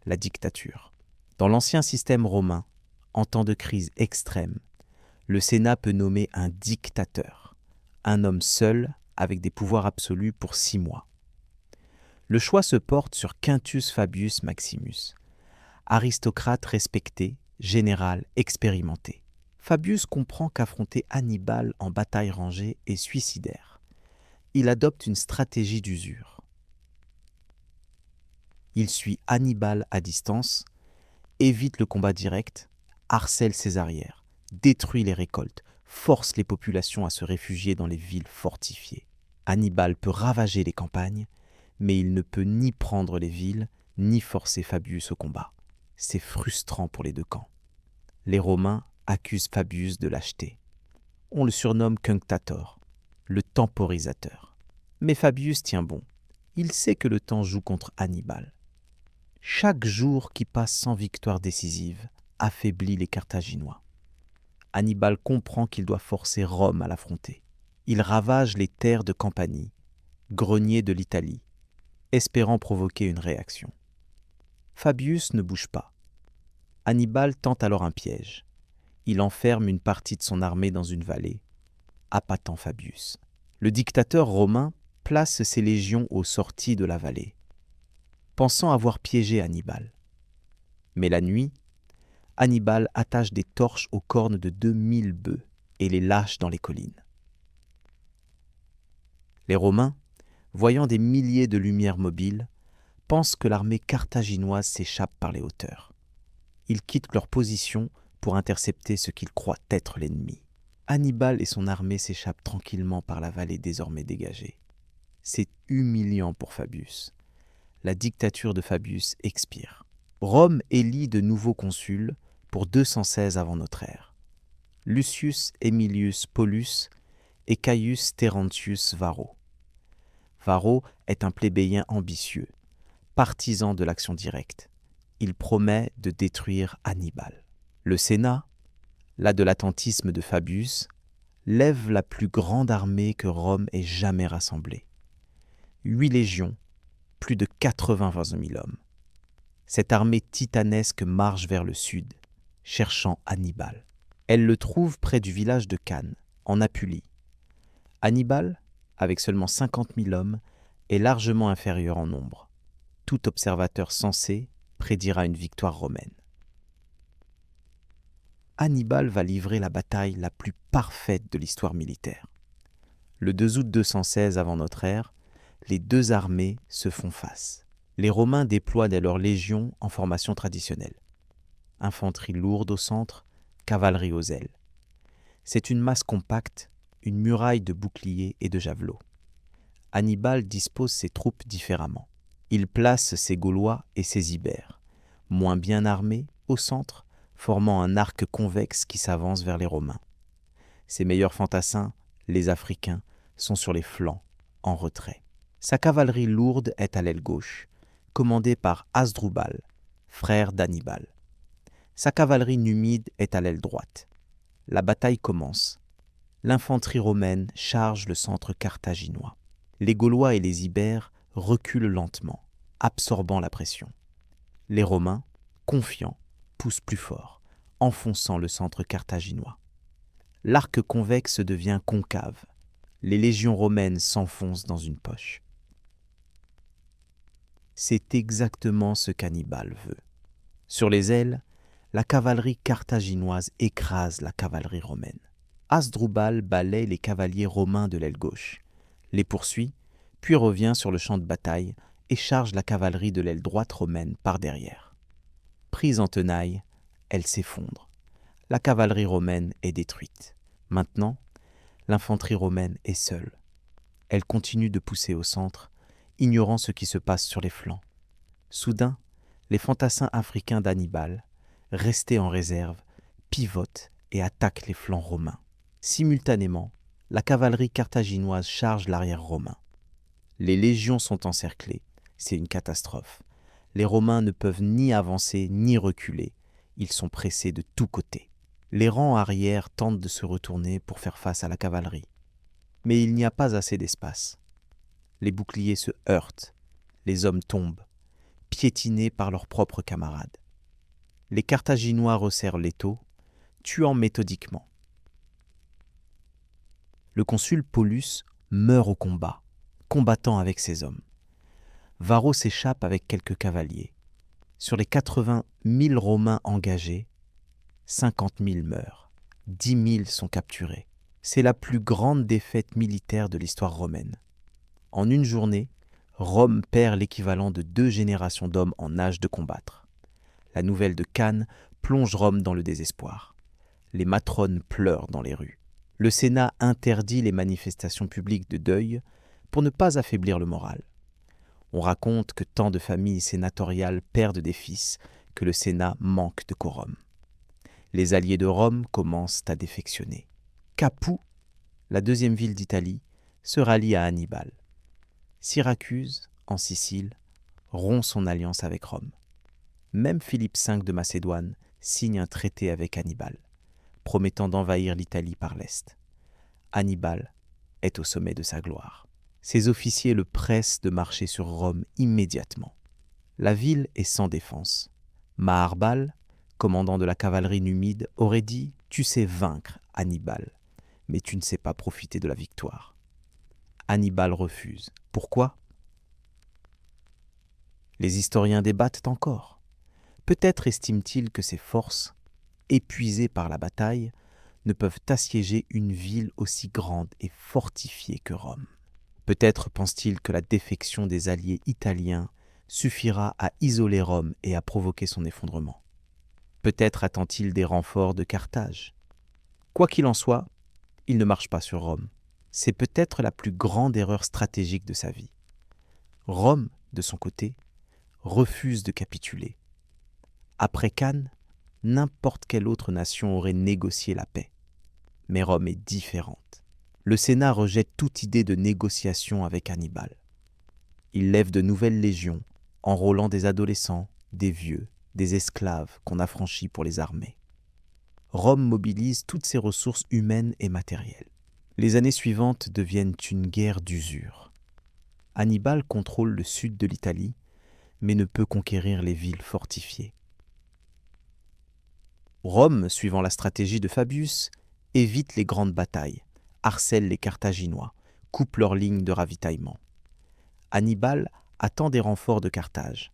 la dictature. Dans l'ancien système romain, en temps de crise extrême, le Sénat peut nommer un dictateur, un homme seul avec des pouvoirs absolus pour 6 mois. Le choix se porte sur Quintus Fabius Maximus, aristocrate respecté, général expérimenté. Fabius comprend qu'affronter Hannibal en bataille rangée est suicidaire. Il adopte une stratégie d'usure. Il suit Hannibal à distance, évite le combat direct, harcèle ses arrières, détruit les récoltes, force les populations à se réfugier dans les villes fortifiées. Hannibal peut ravager les campagnes, mais il ne peut ni prendre les villes, ni forcer Fabius au combat. C'est frustrant pour les 2 camps. Les Romains accusent Fabius de lâcheté. On le surnomme Cunctator, le temporisateur. Mais Fabius tient bon. Il sait que le temps joue contre Hannibal. Chaque jour qui passe sans victoire décisive affaiblit les Carthaginois. Hannibal comprend qu'il doit forcer Rome à l'affronter. Il ravage les terres de Campanie, grenier de l'Italie, espérant provoquer une réaction. Fabius ne bouge pas. Hannibal tente alors un piège. Il enferme une partie de son armée dans une vallée, appâtant Fabius. Le dictateur romain place ses légions aux sorties de la vallée, pensant avoir piégé Hannibal. Mais la nuit, Hannibal attache des torches aux cornes de 2000 bœufs et les lâche dans les collines. Les Romains, voyant des milliers de lumières mobiles, pensent que l'armée carthaginoise s'échappe par les hauteurs. Ils quittent leur position pour intercepter ce qu'ils croient être l'ennemi. Hannibal et son armée s'échappent tranquillement par la vallée désormais dégagée. C'est humiliant pour Fabius. La dictature de Fabius expire. Rome élit de nouveaux consuls pour 216 avant notre ère. Lucius Aemilius Paulus et Caius Terentius Varro. Varro est un plébéien ambitieux, partisan de l'action directe. Il promet de détruire Hannibal. Le Sénat, là de l'attentisme de Fabius, lève la plus grande armée que Rome ait jamais rassemblée. 8 légions, plus de 80 000 hommes. Cette armée titanesque marche vers le sud, cherchant Hannibal. Elle le trouve près du village de Cannes, en Apulie. Hannibal, avec seulement 50 000 hommes, est largement inférieur en nombre. Tout observateur sensé prédira une victoire romaine. Hannibal va livrer la bataille la plus parfaite de l'histoire militaire. Le 2 août 216 avant notre ère, les deux armées se font face. Les Romains déploient leurs légions en formation traditionnelle. Infanterie lourde au centre, cavalerie aux ailes. C'est une masse compacte, une muraille de boucliers et de javelots. Hannibal dispose ses troupes différemment. Il place ses Gaulois et ses Ibères, moins bien armés, au centre, formant un arc convexe qui s'avance vers les Romains. Ses meilleurs fantassins, les Africains, sont sur les flancs, en retrait. Sa cavalerie lourde est à l'aile gauche, commandée par Hasdrubal, frère d'Hannibal. Sa cavalerie numide est à l'aile droite. La bataille commence. L'infanterie romaine charge le centre carthaginois. Les Gaulois et les Ibères reculent lentement, absorbant la pression. Les Romains, confiants, poussent plus fort, enfonçant le centre carthaginois. L'arc convexe devient concave. Les légions romaines s'enfoncent dans une poche. C'est exactement ce qu'Hannibal veut. Sur les ailes, la cavalerie carthaginoise écrase la cavalerie romaine. Hasdrubal balaie les cavaliers romains de l'aile gauche, les poursuit, puis revient sur le champ de bataille et charge la cavalerie de l'aile droite romaine par derrière. Prise en tenaille, elle s'effondre. La cavalerie romaine est détruite. Maintenant, l'infanterie romaine est seule. Elle continue de pousser au centre, ignorant ce qui se passe sur les flancs. Soudain, les fantassins africains d'Hannibal, restés en réserve, pivotent et attaquent les flancs romains. Simultanément, la cavalerie carthaginoise charge l'arrière romain. Les légions sont encerclées, c'est une catastrophe. Les Romains ne peuvent ni avancer ni reculer, ils sont pressés de tous côtés. Les rangs arrière tentent de se retourner pour faire face à la cavalerie. Mais il n'y a pas assez d'espace. Les boucliers se heurtent, les hommes tombent, piétinés par leurs propres camarades. Les Carthaginois resserrent l'étau, tuant méthodiquement. Le consul Paulus meurt au combat, combattant avec ses hommes. Varro s'échappe avec quelques cavaliers. Sur les 80 000 Romains engagés, 50 000 meurent, 10 000 sont capturés. C'est la plus grande défaite militaire de l'histoire romaine. En une journée, Rome perd l'équivalent de 2 générations d'hommes en âge de combattre. La nouvelle de Cannes plonge Rome dans le désespoir. Les matrones pleurent dans les rues. Le Sénat interdit les manifestations publiques de deuil pour ne pas affaiblir le moral. On raconte que tant de familles sénatoriales perdent des fils que le Sénat manque de quorum. Les alliés de Rome commencent à défectionner. Capoue, la deuxième ville d'Italie, se rallie à Hannibal. Syracuse, en Sicile, rompt son alliance avec Rome. Même Philippe V de Macédoine signe un traité avec Hannibal, promettant d'envahir l'Italie par l'Est. Hannibal est au sommet de sa gloire. Ses officiers le pressent de marcher sur Rome immédiatement. La ville est sans défense. Maharbal, commandant de la cavalerie numide, aurait dit « Tu sais vaincre, Hannibal, mais tu ne sais pas profiter de la victoire. » Hannibal refuse. Pourquoi ? Les historiens débattent encore. Peut-être estiment-ils que ses forces, épuisées par la bataille, ne peuvent assiéger une ville aussi grande et fortifiée que Rome. Peut-être pense-t-il que la défection des alliés italiens suffira à isoler Rome et à provoquer son effondrement. Peut-être attend-il des renforts de Carthage. Quoi qu'il en soit, il ne marche pas sur Rome. C'est peut-être la plus grande erreur stratégique de sa vie. Rome, de son côté, refuse de capituler. Après Cannes, n'importe quelle autre nation aurait négocié la paix. Mais Rome est différente. Le Sénat rejette toute idée de négociation avec Hannibal. Il lève de nouvelles légions, enrôlant des adolescents, des vieux, des esclaves qu'on affranchit pour les armer. Rome mobilise toutes ses ressources humaines et matérielles. Les années suivantes deviennent une guerre d'usure. Hannibal contrôle le sud de l'Italie, mais ne peut conquérir les villes fortifiées. Rome, suivant la stratégie de Fabius, évite les grandes batailles, harcèle les Carthaginois, coupe leurs lignes de ravitaillement. Hannibal attend des renforts de Carthage.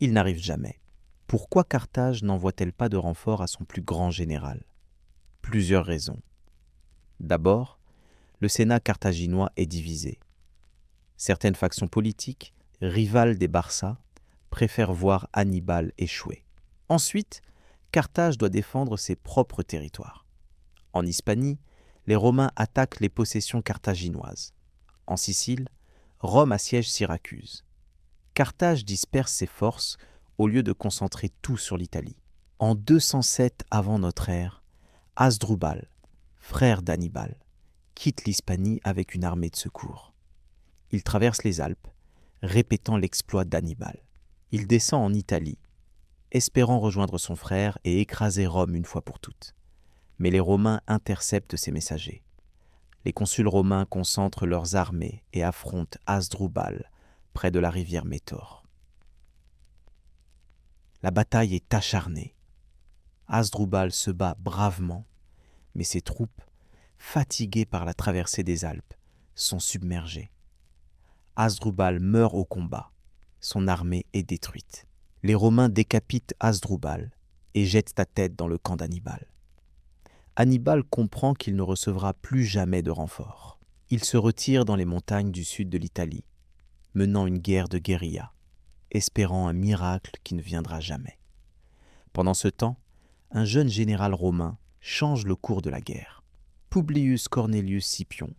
Ils n'arrivent jamais. Pourquoi Carthage n'envoie-t-elle pas de renforts à son plus grand général ? Plusieurs raisons. D'abord, le Sénat carthaginois est divisé. Certaines factions politiques, rivales des Barça, préfèrent voir Hannibal échouer. Ensuite, Carthage doit défendre ses propres territoires. En Hispanie, les Romains attaquent les possessions carthaginoises. En Sicile, Rome assiège Syracuse. Carthage disperse ses forces au lieu de concentrer tout sur l'Italie. En 207 avant notre ère, Hasdrubal, frère d'Hannibal, quitte l'Hispanie avec une armée de secours. Il traverse les Alpes, répétant l'exploit d'Hannibal. Il descend en Italie, espérant rejoindre son frère et écraser Rome une fois pour toutes. Mais les Romains interceptent ses messagers. Les consuls romains concentrent leurs armées et affrontent Hasdrubal près de la rivière Métaure. La bataille est acharnée. Hasdrubal se bat bravement, mais ses troupes, fatiguées par la traversée des Alpes, sont submergées. Hasdrubal meurt au combat. Son armée est détruite. Les Romains décapitent Hasdrubal et jettent sa tête dans le camp d'Hannibal. Hannibal comprend qu'il ne recevra plus jamais de renfort. Il se retire dans les montagnes du sud de l'Italie, menant une guerre de guérilla, espérant un miracle qui ne viendra jamais. Pendant ce temps, un jeune général romain change le cours de la guerre. Publius Cornelius Scipion,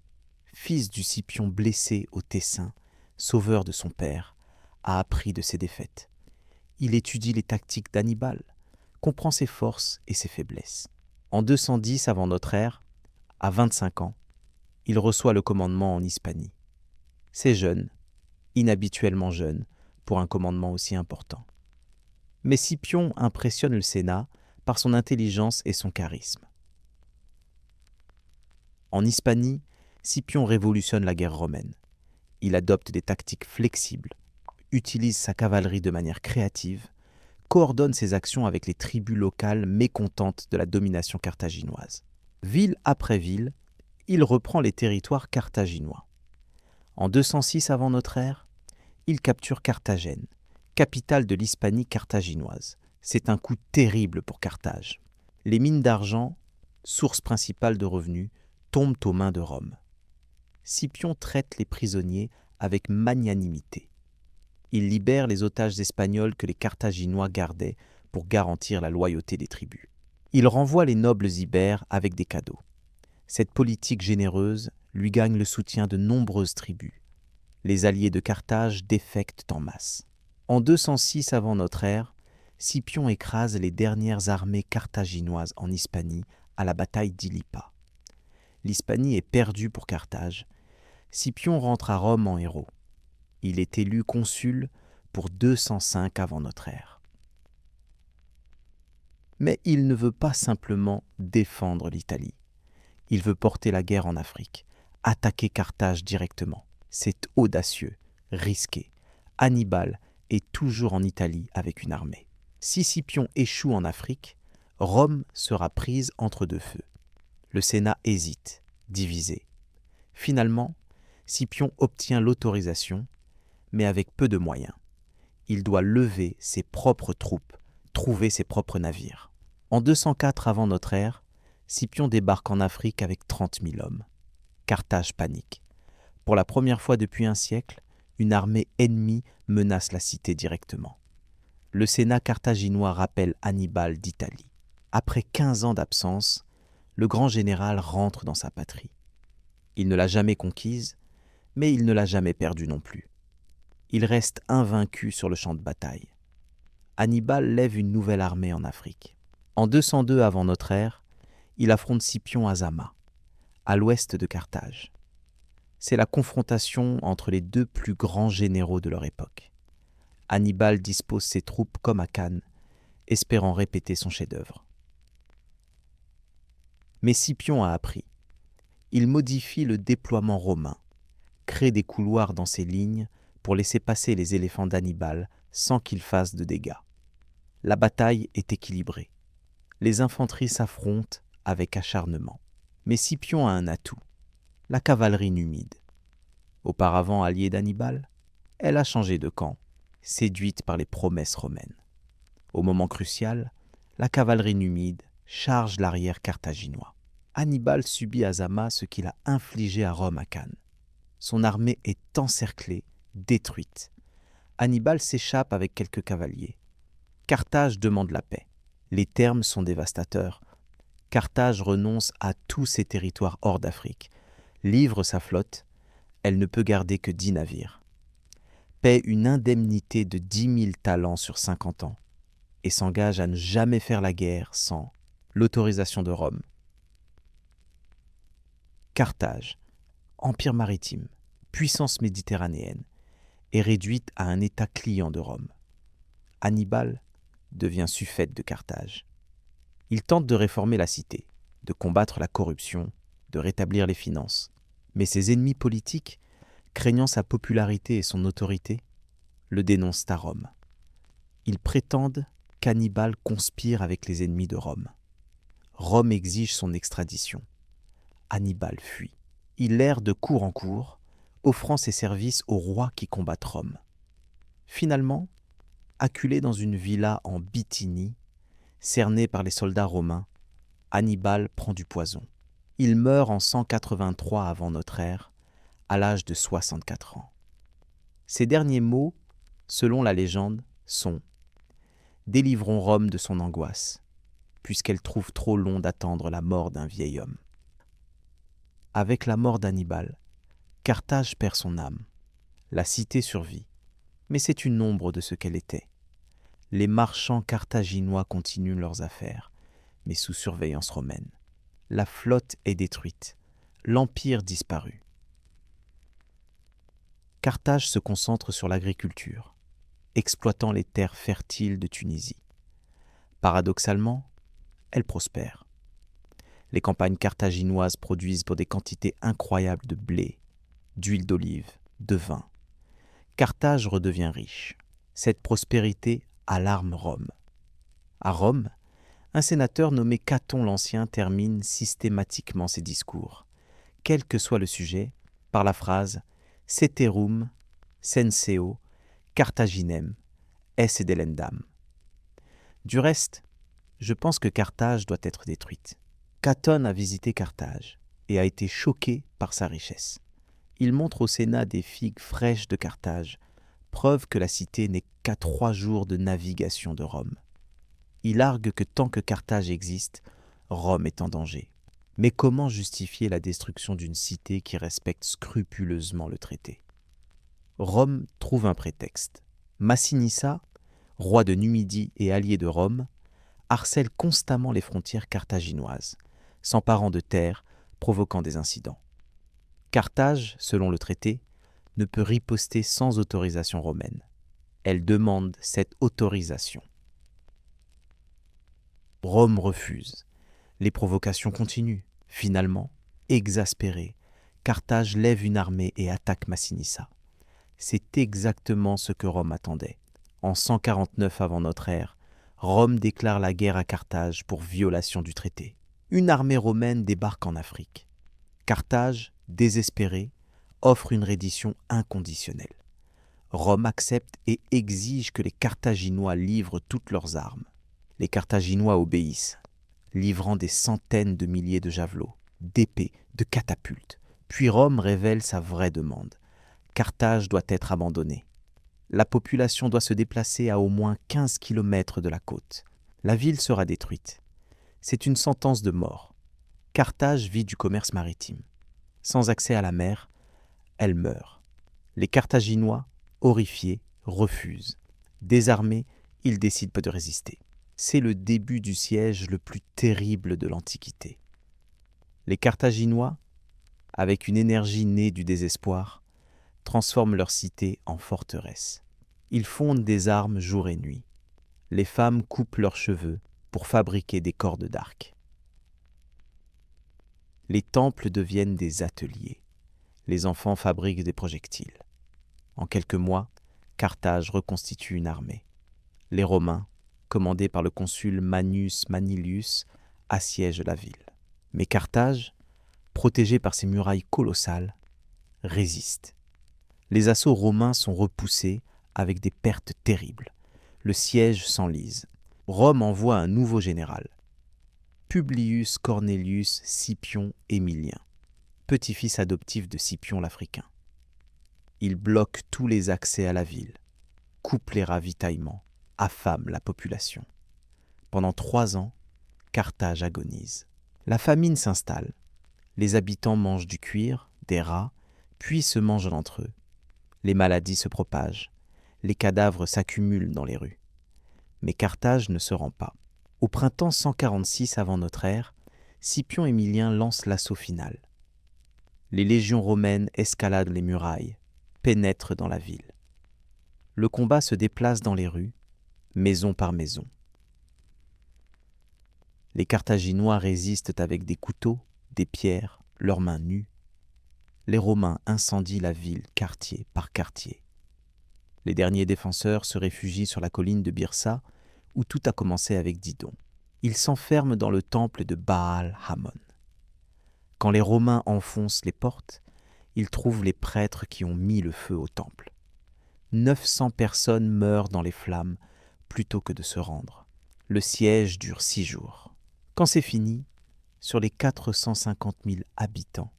fils du Scipion blessé au Tessin, sauveur de son père, a appris de ses défaites. Il étudie les tactiques d'Hannibal, comprend ses forces et ses faiblesses. En 210 avant notre ère, à 25 ans, il reçoit le commandement en Hispanie. C'est jeune, inhabituellement jeune, pour un commandement aussi important. Mais Scipion impressionne le Sénat par son intelligence et son charisme. En Hispanie, Scipion révolutionne la guerre romaine. Il adopte des tactiques flexibles, utilise sa cavalerie de manière créative, coordonne ses actions avec les tribus locales mécontentes de la domination carthaginoise. Ville après ville, il reprend les territoires carthaginois. En 206 avant notre ère, il capture Carthagène, capitale de l'Hispanie carthaginoise. C'est un coup terrible pour Carthage. Les mines d'argent, source principale de revenus, tombent aux mains de Rome. Scipion traite les prisonniers avec magnanimité. Il libère les otages espagnols que les Carthaginois gardaient pour garantir la loyauté des tribus. Il renvoie les nobles ibères avec des cadeaux. Cette politique généreuse lui gagne le soutien de nombreuses tribus. Les alliés de Carthage défectent en masse. En 206 avant notre ère, Scipion écrase les dernières armées carthaginoises en Hispanie à la bataille d'Ilipa. L'Hispanie est perdue pour Carthage. Scipion rentre à Rome en héros. Il est élu consul pour 205 avant notre ère. Mais il ne veut pas simplement défendre l'Italie. Il veut porter la guerre en Afrique, attaquer Carthage directement. C'est audacieux, risqué. Hannibal est toujours en Italie avec une armée. Si Scipion échoue en Afrique, Rome sera prise entre deux feux. Le Sénat hésite, divisé. Finalement, Scipion obtient l'autorisation, mais avec peu de moyens. Il doit lever ses propres troupes, trouver ses propres navires. En 204 avant notre ère, Scipion débarque en Afrique avec 30 000 hommes. Carthage panique. Pour la première fois depuis un siècle, une armée ennemie menace la cité directement. Le Sénat carthaginois rappelle Hannibal d'Italie. Après 15 ans d'absence, le grand général rentre dans sa patrie. Il ne l'a jamais conquise, mais il ne l'a jamais perdue non plus. Il reste invaincu sur le champ de bataille. Hannibal lève une nouvelle armée en Afrique. En 202 avant notre ère, il affronte Scipion à Zama, à l'ouest de Carthage. C'est la confrontation entre les deux plus grands généraux de leur époque. Hannibal dispose ses troupes comme à Cannes, espérant répéter son chef-d'œuvre. Mais Scipion a appris. Il modifie le déploiement romain, crée des couloirs dans ses lignes pour laisser passer les éléphants d'Hannibal sans qu'ils fassent de dégâts. La bataille est équilibrée. Les infanteries s'affrontent avec acharnement. Mais Scipion a un atout, la cavalerie numide. Auparavant alliée d'Hannibal, elle a changé de camp, séduite par les promesses romaines. Au moment crucial, la cavalerie numide charge l'arrière carthaginois. Hannibal subit à Zama ce qu'il a infligé à Rome à Cannes. Son armée est encerclée, détruite. Hannibal s'échappe avec quelques cavaliers. Carthage demande la paix. Les termes sont dévastateurs. Carthage renonce à tous ses territoires hors d'Afrique, livre sa flotte, elle ne peut garder que 10 navires, paie une indemnité de 10 000 talents sur 50 ans et s'engage à ne jamais faire la guerre sans l'autorisation de Rome. Carthage, empire maritime, puissance méditerranéenne, est réduite à un état client de Rome. Hannibal devient suffète de Carthage. Il tente de réformer la cité, de combattre la corruption, de rétablir les finances. Mais ses ennemis politiques, craignant sa popularité et son autorité, le dénoncent à Rome. Ils prétendent qu'Hannibal conspire avec les ennemis de Rome. Rome exige son extradition. Hannibal fuit. Il erre de cour en cour, offrant ses services aux rois qui combattent Rome. Finalement, acculé dans une villa en Bithynie, cerné par les soldats romains, Hannibal prend du poison. Il meurt en 183 avant notre ère, à l'âge de 64 ans. Ses derniers mots, selon la légende, sont « Délivrons Rome de son angoisse, puisqu'elle trouve trop long d'attendre la mort d'un vieil homme. » Avec la mort d'Hannibal, Carthage perd son âme. La cité survit, mais c'est une ombre de ce qu'elle était. Les marchands carthaginois continuent leurs affaires, mais sous surveillance romaine. La flotte est détruite, l'empire disparut. Carthage se concentre sur l'agriculture, exploitant les terres fertiles de Tunisie. Paradoxalement, elle prospère. Les campagnes carthaginoises produisent pour des quantités incroyables de blé, d'huile d'olive, de vin. Carthage redevient riche. Cette prospérité alarme Rome. À Rome, un sénateur nommé Caton l'Ancien termine systématiquement ses discours, quel que soit le sujet, par la phrase « Ceterum, censeo, Carthaginem, esse delendam ». Du reste, je pense que Carthage doit être détruite. Caton a visité Carthage et a été choqué par sa richesse. Il montre au Sénat des figues fraîches de Carthage, preuve que la cité n'est qu'à 3 jours de navigation de Rome. Il argue que tant que Carthage existe, Rome est en danger. Mais comment justifier la destruction d'une cité qui respecte scrupuleusement le traité ? Rome trouve un prétexte. Massinissa, roi de Numidie et allié de Rome, harcèle constamment les frontières carthaginoises, s'emparant de terres, provoquant des incidents. Carthage, selon le traité, ne peut riposter sans autorisation romaine. Elle demande cette autorisation. Rome refuse. Les provocations continuent. Finalement, exaspéré, Carthage lève une armée et attaque Massinissa. C'est exactement ce que Rome attendait. En 149 avant notre ère, Rome déclare la guerre à Carthage pour violation du traité. Une armée romaine débarque en Afrique. Carthage, désespéré, offre une reddition inconditionnelle. Rome accepte et exige que les Carthaginois livrent toutes leurs armes. Les Carthaginois obéissent, livrant des centaines de milliers de javelots, d'épées, de catapultes. Puis Rome révèle sa vraie demande. Carthage doit être abandonnée. La population doit se déplacer à au moins 15 kilomètres de la côte. La ville sera détruite. C'est une sentence de mort. Carthage vit du commerce maritime. Sans accès à la mer, elle meurt. Les Carthaginois, horrifiés, refusent. Désarmés, ils décident pas de résister. C'est le début du siège le plus terrible de l'Antiquité. Les Carthaginois, avec une énergie née du désespoir, transforment leur cité en forteresse. Ils fondent des armes jour et nuit. Les femmes coupent leurs cheveux pour fabriquer des cordes d'arc. Les temples deviennent des ateliers. Les enfants fabriquent des projectiles. En quelques mois, Carthage reconstitue une armée. Les Romains, commandés par le consul Manius Manilius, assiègent la ville. Mais Carthage, protégée par ses murailles colossales, résiste. Les assauts romains sont repoussés avec des pertes terribles. Le siège s'enlise. Rome envoie un nouveau général, Publius Cornelius Scipion Émilien, petit-fils adoptif de Scipion l'Africain. Il bloque tous les accès à la ville, coupe les ravitaillements, affame la population. Pendant 3 ans, Carthage agonise. La famine s'installe. Les habitants mangent du cuir, des rats, puis se mangent entre eux. Les maladies se propagent. Les cadavres s'accumulent dans les rues. Mais Carthage ne se rend pas. Au printemps 146 avant notre ère, Scipion Émilien lance l'assaut final. Les légions romaines escaladent les murailles, pénètrent dans la ville. Le combat se déplace dans les rues, maison par maison. Les Carthaginois résistent avec des couteaux, des pierres, leurs mains nues. Les Romains incendient la ville quartier par quartier. Les derniers défenseurs se réfugient sur la colline de Byrsa, où tout a commencé avec Didon. Ils s'enferment dans le temple de Baal Hamon. Quand les Romains enfoncent les portes, ils trouvent les prêtres qui ont mis le feu au temple. 900 personnes meurent dans les flammes plutôt que de se rendre. Le siège dure 6 jours. Quand c'est fini, sur les 450 000 habitants,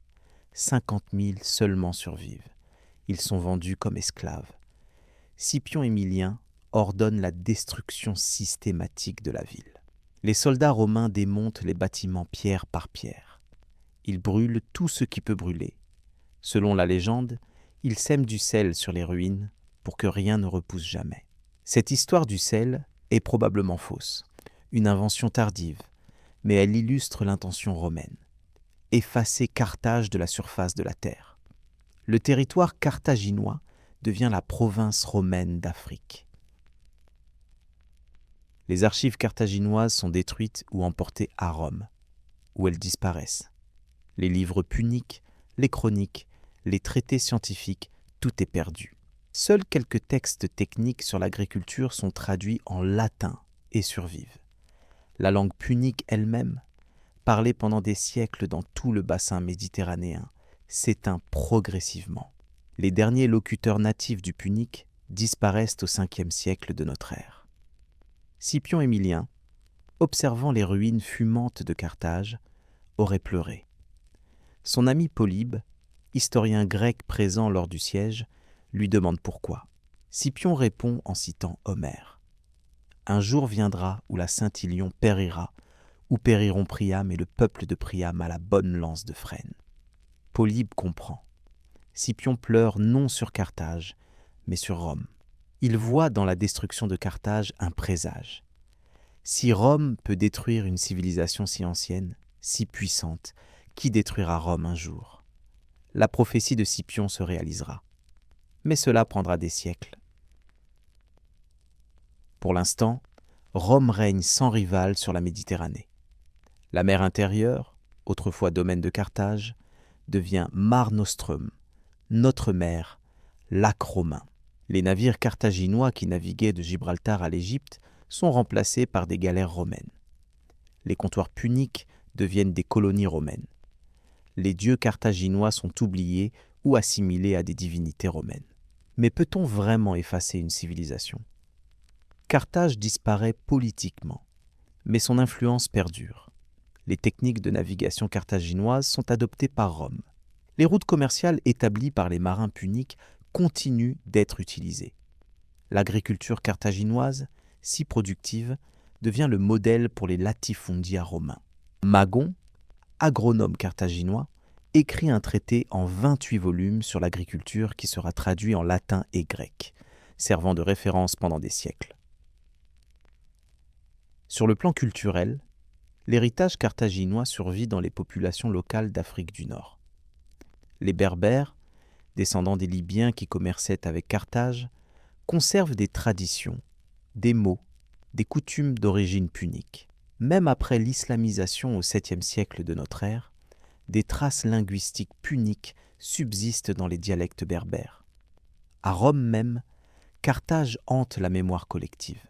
50 000 seulement survivent. Ils sont vendus comme esclaves. Scipion Émilien ordonne la destruction systématique de la ville. Les soldats romains démontent les bâtiments pierre par pierre. Ils brûlent tout ce qui peut brûler. Selon la légende, ils sèment du sel sur les ruines pour que rien ne repousse jamais. Cette histoire du sel est probablement fausse, une invention tardive, mais elle illustre l'intention romaine. Effacer Carthage de la surface de la terre. Le territoire carthaginois devient la province romaine d'Afrique. Les archives carthaginoises sont détruites ou emportées à Rome, où elles disparaissent. Les livres puniques, les chroniques, les traités scientifiques, tout est perdu. Seuls quelques textes techniques sur l'agriculture sont traduits en latin et survivent. La langue punique elle-même, parlée pendant des siècles dans tout le bassin méditerranéen, s'éteint progressivement. Les derniers locuteurs natifs du punique disparaissent au 5e siècle de notre ère. Scipion Émilien, observant les ruines fumantes de Carthage, aurait pleuré. Son ami Polybe, historien grec présent lors du siège, lui demande pourquoi. Scipion répond en citant Homère. « Un jour viendra où la Saint-Ilion périra, où périront Priam et le peuple de Priam à la bonne lance de frêne. » Polybe comprend. Scipion pleure non sur Carthage, mais sur Rome. Il voit dans la destruction de Carthage un présage. Si Rome peut détruire une civilisation si ancienne, si puissante, qui détruira Rome un jour? La prophétie de Scipion se réalisera. Mais cela prendra des siècles. Pour l'instant, Rome règne sans rival sur la Méditerranée. La mer intérieure, autrefois domaine de Carthage, devient Mare Nostrum, notre mer, lac romain. Les navires carthaginois qui naviguaient de Gibraltar à l'Égypte sont remplacés par des galères romaines. Les comptoirs puniques deviennent des colonies romaines. Les dieux carthaginois sont oubliés ou assimilés à des divinités romaines. Mais peut-on vraiment effacer une civilisation ? Carthage disparaît politiquement, mais son influence perdure. Les techniques de navigation carthaginoises sont adoptées par Rome. Les routes commerciales établies par les marins puniques continuent d'être utilisées. L'agriculture carthaginoise, si productive, devient le modèle pour les latifondia romains. Magon, agronome carthaginois, écrit un traité en 28 volumes sur l'agriculture qui sera traduit en latin et grec, servant de référence pendant des siècles. Sur le plan culturel, l'héritage carthaginois survit dans les populations locales d'Afrique du Nord. Les Berbères, descendants des Libyens qui commerçaient avec Carthage, conservent des traditions, des mots, des coutumes d'origine punique. Même après l'islamisation au 7e siècle de notre ère, des traces linguistiques puniques subsistent dans les dialectes berbères. À Rome même, Carthage hante la mémoire collective.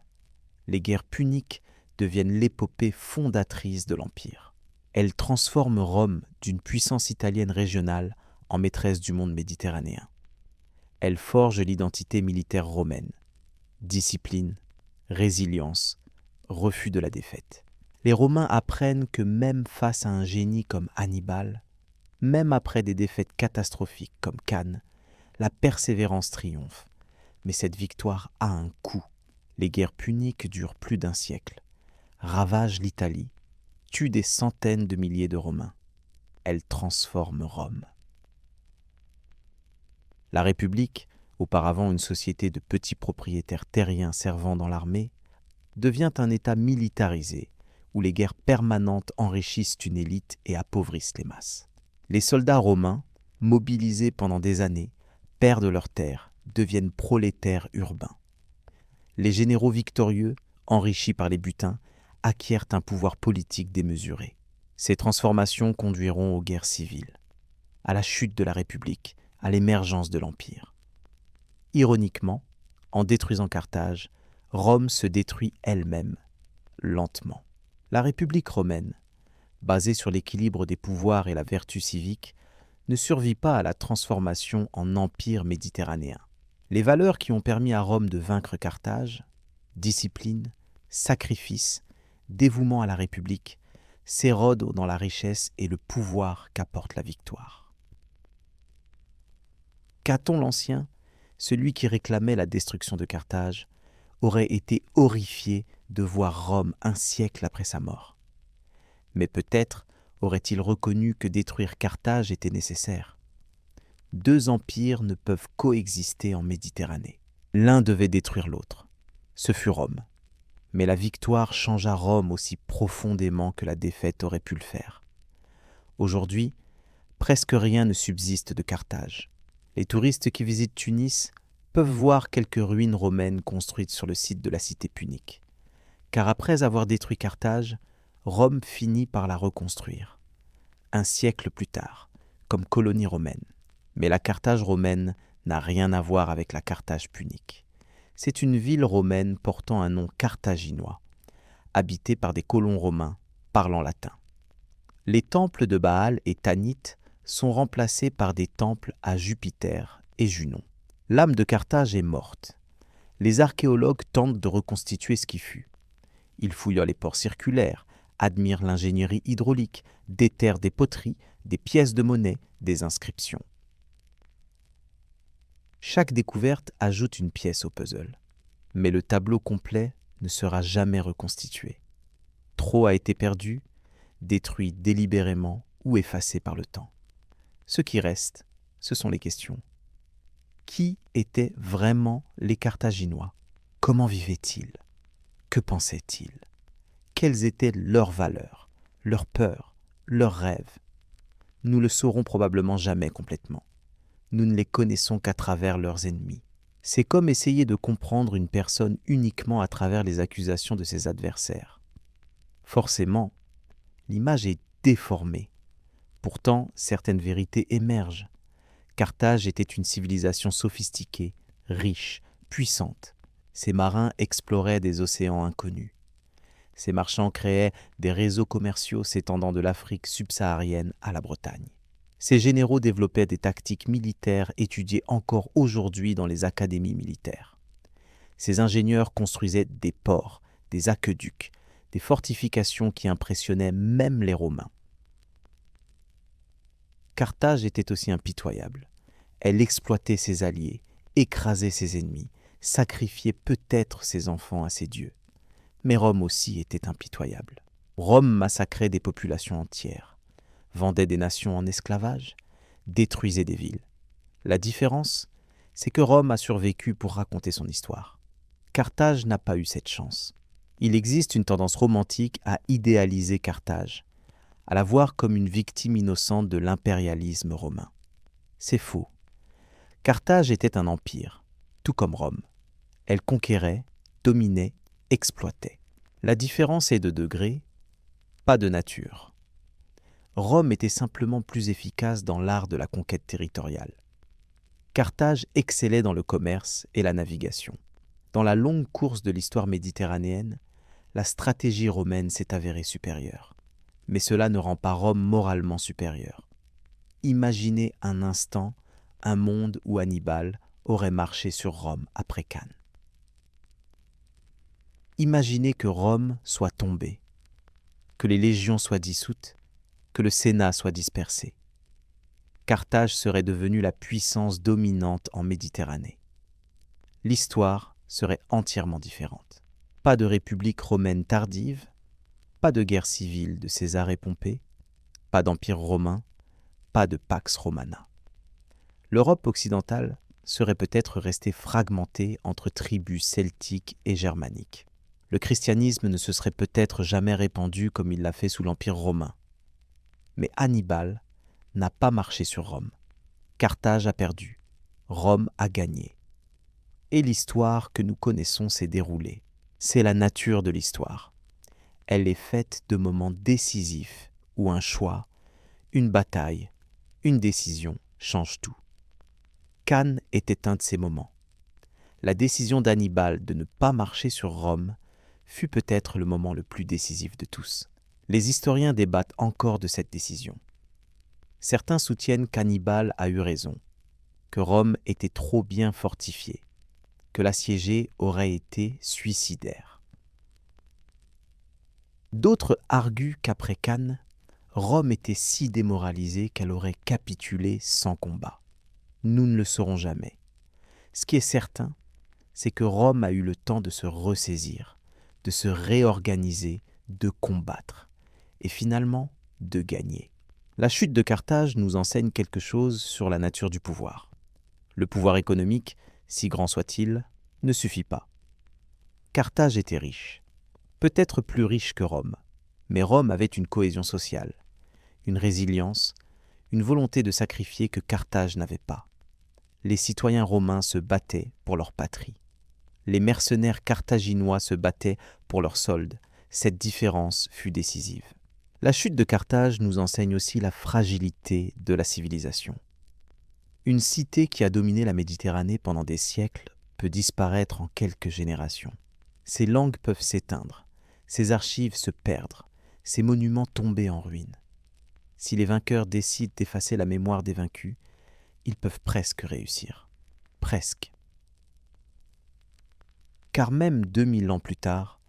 Les guerres puniques deviennent l'épopée fondatrice de l'Empire. Elles transforment Rome d'une puissance italienne régionale en maîtresse du monde méditerranéen. Elles forgent l'identité militaire romaine. Discipline, résilience, refus de la défaite. Les Romains apprennent que même face à un génie comme Hannibal, même après des défaites catastrophiques comme Cannes, la persévérance triomphe. Mais cette victoire a un coût. Les guerres puniques durent plus d'1 siècle, ravagent l'Italie, tuent des centaines de milliers de Romains. Elles transforment Rome. La République, auparavant une société de petits propriétaires terriens servant dans l'armée, devient un État militarisé, où les guerres permanentes enrichissent une élite et appauvrissent les masses. Les soldats romains, mobilisés pendant des années, perdent leurs terres, deviennent prolétaires urbains. Les généraux victorieux, enrichis par les butins, acquièrent un pouvoir politique démesuré. Ces transformations conduiront aux guerres civiles, à la chute de la République, à l'émergence de l'Empire. Ironiquement, en détruisant Carthage, Rome se détruit elle-même, lentement. La République romaine, basée sur l'équilibre des pouvoirs et la vertu civique, ne survit pas à la transformation en empire méditerranéen. Les valeurs qui ont permis à Rome de vaincre Carthage, discipline, sacrifice, dévouement à la République, s'érodent dans la richesse et le pouvoir qu'apporte la victoire. Caton l'Ancien, celui qui réclamait la destruction de Carthage, aurait été horrifié de voir Rome 1 siècle après sa mort. Mais peut-être aurait-il reconnu que détruire Carthage était nécessaire. 2 empires ne peuvent coexister en Méditerranée. L'un devait détruire l'autre. Ce fut Rome. Mais la victoire changea Rome aussi profondément que la défaite aurait pu le faire. Aujourd'hui, presque rien ne subsiste de Carthage. Les touristes qui visitent Tunis peuvent voir quelques ruines romaines construites sur le site de la cité punique. Car après avoir détruit Carthage, Rome finit par la reconstruire. 1 siècle plus tard, comme colonie romaine. Mais la Carthage romaine n'a rien à voir avec la Carthage punique. C'est une ville romaine portant un nom carthaginois, habitée par des colons romains parlant latin. Les temples de Baal et Tanit sont remplacés par des temples à Jupiter et Junon. L'âme de Carthage est morte. Les archéologues tentent de reconstituer ce qui fut. Ils fouillent les ports circulaires, admirent l'ingénierie hydraulique, déterrent des poteries, des pièces de monnaie, des inscriptions. Chaque découverte ajoute une pièce au puzzle. Mais le tableau complet ne sera jamais reconstitué. Trop a été perdu, détruit délibérément ou effacé par le temps. Ce qui reste, ce sont les questions. Qui étaient vraiment les Carthaginois ? Comment vivaient-ils ? Que pensaient-ils ? Quelles étaient leurs valeurs, leurs peurs, leurs rêves ? Nous le saurons probablement jamais complètement. Nous ne les connaissons qu'à travers leurs ennemis. C'est comme essayer de comprendre une personne uniquement à travers les accusations de ses adversaires. Forcément, l'image est déformée, Pourtant, certaines vérités émergent. Carthage était une civilisation sophistiquée, riche, puissante. Ses marins exploraient des océans inconnus. Ses marchands créaient des réseaux commerciaux s'étendant de l'Afrique subsaharienne à la Bretagne. Ses généraux développaient des tactiques militaires étudiées encore aujourd'hui dans les académies militaires. Ses ingénieurs construisaient des ports, des aqueducs, des fortifications qui impressionnaient même les Romains. Carthage était aussi impitoyable. Elle exploitait ses alliés, écrasait ses ennemis, sacrifiait peut-être ses enfants à ses dieux. Mais Rome aussi était impitoyable. Rome massacrait des populations entières, vendait des nations en esclavage, détruisait des villes. La différence, c'est que Rome a survécu pour raconter son histoire. Carthage n'a pas eu cette chance. Il existe une tendance romantique à idéaliser Carthage, à la voir comme une victime innocente de l'impérialisme romain. C'est faux. Carthage était un empire, tout comme Rome. Elle conquérait, dominait, exploitait. La différence est de degré, pas de nature. Rome était simplement plus efficace dans l'art de la conquête territoriale. Carthage excellait dans le commerce et la navigation. Dans la longue course de l'histoire méditerranéenne, la stratégie romaine s'est avérée supérieure. Mais cela ne rend pas Rome moralement supérieure. Imaginez un instant un monde où Hannibal aurait marché sur Rome après Cannes. Imaginez que Rome soit tombée, que les légions soient dissoutes, que le Sénat soit dispersé. Carthage serait devenue la puissance dominante en Méditerranée. L'histoire serait entièrement différente. Pas de république romaine tardive, pas de guerre civile de César et Pompée, pas d'empire romain, pas de Pax Romana. L'Europe occidentale serait peut-être restée fragmentée entre tribus celtiques et germaniques. Le christianisme ne se serait peut-être jamais répandu comme il l'a fait sous l'Empire romain. Mais Hannibal n'a pas marché sur Rome. Carthage a perdu, Rome a gagné. Et l'histoire que nous connaissons s'est déroulée. C'est la nature de l'histoire. Elle est faite de moments décisifs où un choix, une bataille, une décision changent tout. Cannes était un de ces moments. La décision d'Hannibal de ne pas marcher sur Rome fut peut-être le moment le plus décisif de tous. Les historiens débattent encore de cette décision. Certains soutiennent qu'Hannibal a eu raison, que Rome était trop bien fortifiée, que l'assiégé aurait été suicidaire. D'autres arguent qu'après Cannes, Rome était si démoralisée qu'elle aurait capitulé sans combat. Nous ne le saurons jamais. Ce qui est certain, c'est que Rome a eu le temps de se ressaisir, de se réorganiser, de combattre, et finalement de gagner. La chute de Carthage nous enseigne quelque chose sur la nature du pouvoir. Le pouvoir économique, si grand soit-il, ne suffit pas. Carthage était riche, peut-être plus riche que Rome, mais Rome avait une cohésion sociale, une résilience, une volonté de sacrifier que Carthage n'avait pas. Les citoyens romains se battaient pour leur patrie. Les mercenaires carthaginois se battaient pour leur solde. Cette différence fut décisive. La chute de Carthage nous enseigne aussi la fragilité de la civilisation. Une cité qui a dominé la Méditerranée pendant des siècles peut disparaître en quelques générations. Ses langues peuvent s'éteindre, ses archives se perdre, ses monuments tomber en ruine. Si les vainqueurs décident d'effacer la mémoire des vaincus, ils peuvent presque réussir. Presque. Car même 2000 ans plus tard,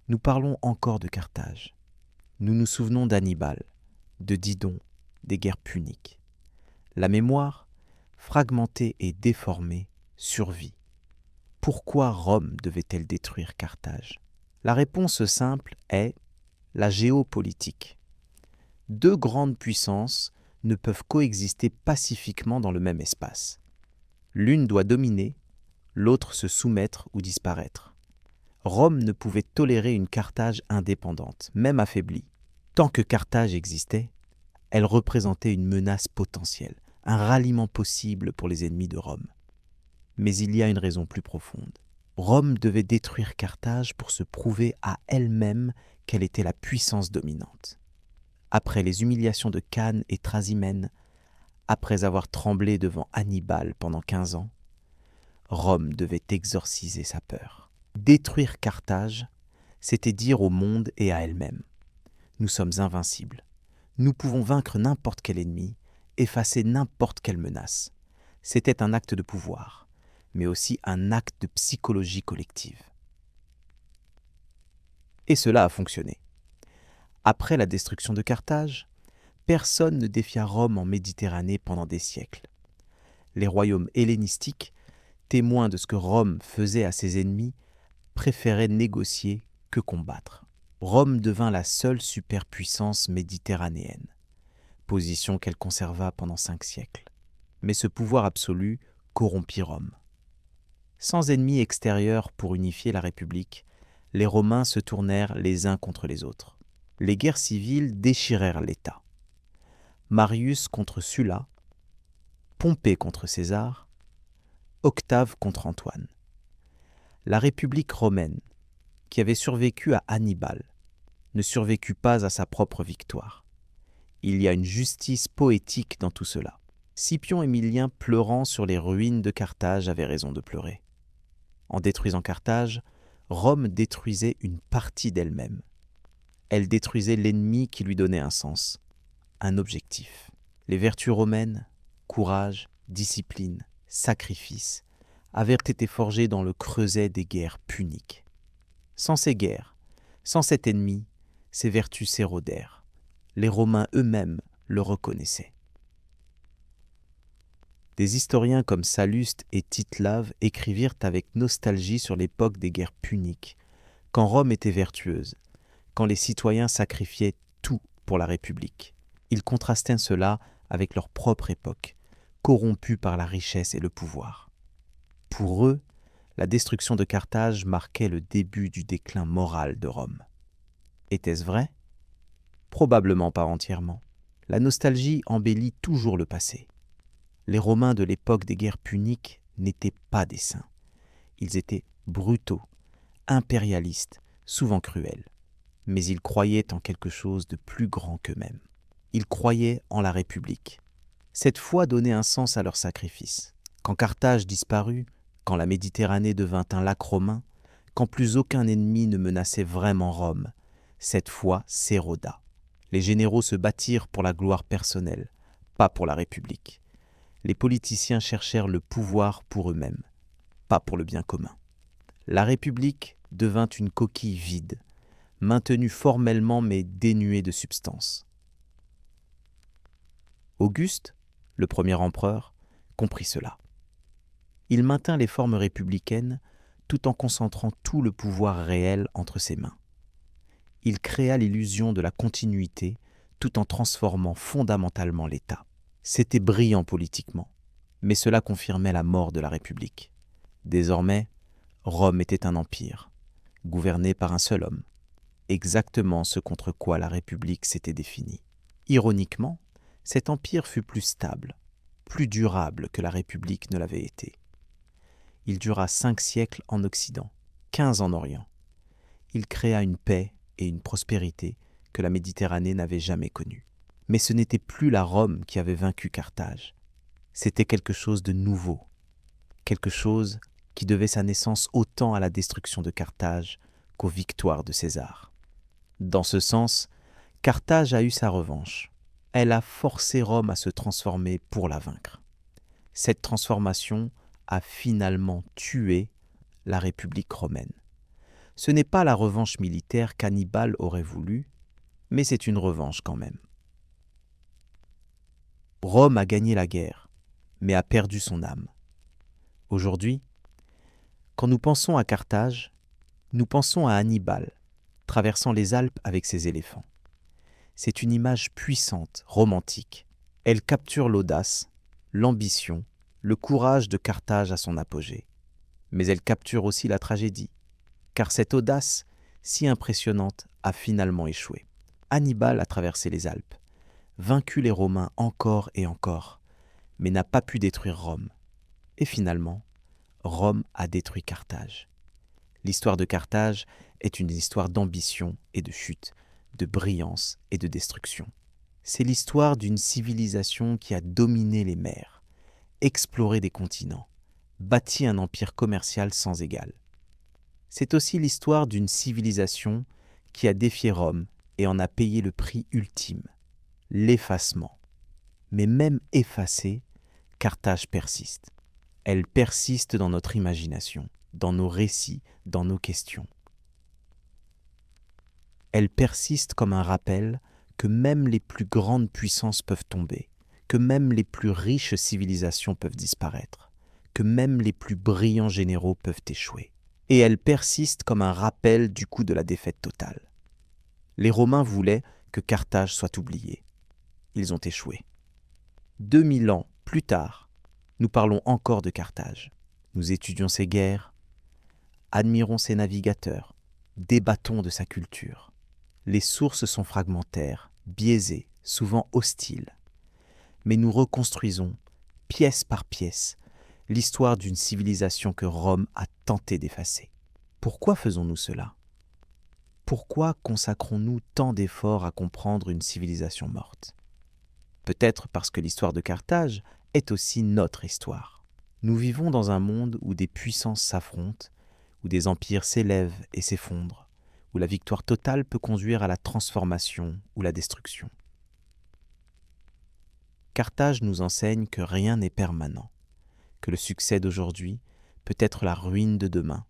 nous parlons encore de Carthage. Nous nous souvenons d'Hannibal, de Didon, des guerres puniques. La mémoire, fragmentée et déformée, survit. Pourquoi Rome devait-elle détruire Carthage ? La réponse simple est la géopolitique. Deux grandes puissances ne peuvent coexister pacifiquement dans le même espace. L'une doit dominer, l'autre se soumettre ou disparaître. Rome ne pouvait tolérer une Carthage indépendante, même affaiblie. Tant que Carthage existait, elle représentait une menace potentielle, un ralliement possible pour les ennemis de Rome. Mais il y a une raison plus profonde. Rome devait détruire Carthage pour se prouver à elle-même qu'elle était la puissance dominante. après les humiliations de Cannes et Trasimène, après avoir tremblé devant Hannibal pendant 15 ans, Rome devait exorciser sa peur. Détruire Carthage, c'était dire au monde et à elle-même : nous sommes invincibles. Nous pouvons vaincre n'importe quel ennemi, effacer n'importe quelle menace. C'était un acte de pouvoir, mais aussi un acte de psychologie collective. Et cela a fonctionné. Après la destruction de Carthage, personne ne défia Rome en Méditerranée pendant des siècles. Les royaumes hellénistiques, témoins de ce que Rome faisait à ses ennemis, préféraient négocier que combattre. Rome devint la seule superpuissance méditerranéenne, position qu'elle conserva pendant 5 siècles. Mais ce pouvoir absolu corrompit Rome. Sans ennemis extérieurs pour unifier la République, les Romains se tournèrent les uns contre les autres. Les guerres civiles déchirèrent l'État. Marius contre Sulla, Pompée contre César, Octave contre Antoine. La République romaine, qui avait survécu à Hannibal, ne survécut pas à sa propre victoire. Il y a une justice poétique dans tout cela. Scipion Émilien, pleurant sur les ruines de Carthage, avait raison de pleurer. En détruisant Carthage, Rome détruisait une partie d'elle-même. Elle détruisait l'ennemi qui lui donnait un sens, un objectif. Les vertus romaines, courage, discipline, sacrifice, avaient été forgées dans le creuset des guerres puniques. Sans ces guerres, sans cet ennemi, ces vertus s'érodèrent. Les Romains eux-mêmes le reconnaissaient. Des historiens comme Salluste et Tite-Lave écrivirent avec nostalgie sur l'époque des guerres puniques, quand Rome était vertueuse, quand les citoyens sacrifiaient tout pour la République. Ils contrastaient cela avec leur propre époque, corrompue par la richesse et le pouvoir. Pour eux, la destruction de Carthage marquait le début du déclin moral de Rome. Était-ce vrai ? Probablement pas entièrement. La nostalgie embellit toujours le passé. Les Romains de l'époque des guerres puniques n'étaient pas des saints. Ils étaient brutaux, impérialistes, souvent cruels. Mais ils croyaient en quelque chose de plus grand qu'eux-mêmes. Ils croyaient en la République. Cette foi donnait un sens à leur sacrifice. Quand Carthage disparut, quand la Méditerranée devint un lac romain, quand plus aucun ennemi ne menaçait vraiment Rome, cette foi s'éroda. Les généraux se battirent pour la gloire personnelle, pas pour la République. Les politiciens cherchèrent le pouvoir pour eux-mêmes, pas pour le bien commun. La République devint une coquille vide, maintenue formellement mais dénuée de substance. Auguste, le premier empereur, comprit cela. Il maintint les formes républicaines tout en concentrant tout le pouvoir réel entre ses mains. Il créa l'illusion de la continuité tout en transformant fondamentalement l'État. C'était brillant politiquement, mais cela confirmait la mort de la République. Désormais, Rome était un empire, gouverné par un seul homme, exactement ce contre quoi la République s'était définie. Ironiquement, cet empire fut plus stable, plus durable que la République ne l'avait été. Il dura 5 siècles en Occident, 15 en Orient. Il créa une paix et une prospérité que la Méditerranée n'avait jamais connues. Mais ce n'était plus la Rome qui avait vaincu Carthage. C'était quelque chose de nouveau, quelque chose qui devait sa naissance autant à la destruction de Carthage qu'aux victoires de César. Dans ce sens, Carthage a eu sa revanche. Elle a forcé Rome à se transformer pour la vaincre. Cette transformation a finalement tué la République romaine. Ce n'est pas la revanche militaire qu'Hannibal aurait voulu, mais c'est une revanche quand même. Rome a gagné la guerre, mais a perdu son âme. Aujourd'hui, quand nous pensons à Carthage, nous pensons à Hannibal, traversant les Alpes avec ses éléphants. C'est une image puissante, romantique. Elle capture l'audace, l'ambition, le courage de Carthage à son apogée. Mais elle capture aussi la tragédie, car cette audace, si impressionnante, a finalement échoué. Hannibal a traversé les Alpes, vaincu les Romains encore et encore, mais n'a pas pu détruire Rome. Et finalement, Rome a détruit Carthage. L'histoire de Carthage est une histoire d'ambition et de chute, de brillance et de destruction. C'est l'histoire d'une civilisation qui a dominé les mers, exploré des continents, bâti un empire commercial sans égal. C'est aussi l'histoire d'une civilisation qui a défié Rome et en a payé le prix ultime, l'effacement. Mais même effacée, Carthage persiste. Elle persiste dans notre imagination, dans nos récits, dans nos questions. Elle persiste comme un rappel que même les plus grandes puissances peuvent tomber, que même les plus riches civilisations peuvent disparaître, que même les plus brillants généraux peuvent échouer. Et elle persiste comme un rappel du coup de la défaite totale. Les Romains voulaient que Carthage soit oubliée. Ils ont échoué. 2000 ans plus tard, nous parlons encore de Carthage. Nous étudions ses guerres, admirons ses navigateurs, débattons de sa culture. Les sources sont fragmentaires, biaisées, souvent hostiles. Mais nous reconstruisons, pièce par pièce, l'histoire d'une civilisation que Rome a tenté d'effacer. Pourquoi faisons-nous cela ? Pourquoi consacrons-nous tant d'efforts à comprendre une civilisation morte ? Peut-être parce que l'histoire de Carthage est aussi notre histoire. Nous vivons dans un monde où des puissances s'affrontent, où des empires s'élèvent et s'effondrent, où la victoire totale peut conduire à la transformation ou la destruction. Carthage nous enseigne que rien n'est permanent, que le succès d'aujourd'hui peut être la ruine de demain,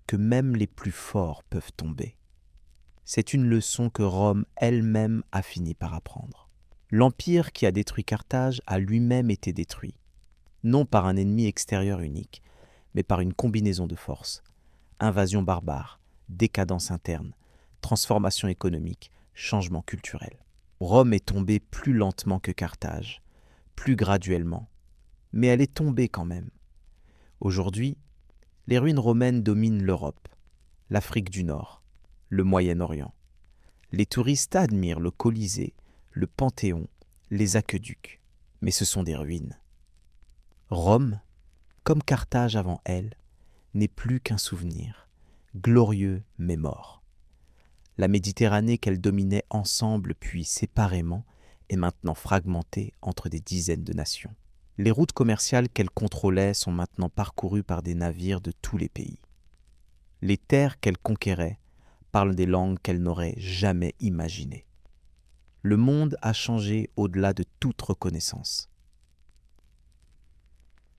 que même les plus forts peuvent tomber. C'est une leçon que Rome elle-même a fini par apprendre. L'empire qui a détruit Carthage a lui-même été détruit, non par un ennemi extérieur unique, mais par une combinaison de forces, invasion barbare, décadence interne, transformation économique, changement culturel. Rome est tombée plus lentement que Carthage, plus graduellement, mais elle est tombée quand même. Aujourd'hui, les ruines romaines dominent l'Europe, l'Afrique du Nord, le Moyen-Orient. Les touristes admirent le Colisée, le Panthéon, les aqueducs, mais ce sont des ruines. Rome, comme Carthage avant elle, n'est plus qu'un souvenir, glorieux mais mort. La Méditerranée qu'elle dominait ensemble puis séparément est maintenant fragmentée entre des dizaines de nations. Les routes commerciales qu'elle contrôlait sont maintenant parcourues par des navires de tous les pays. Les terres qu'elle conquérait parlent des langues qu'elle n'aurait jamais imaginées. Le monde a changé au-delà de toute reconnaissance.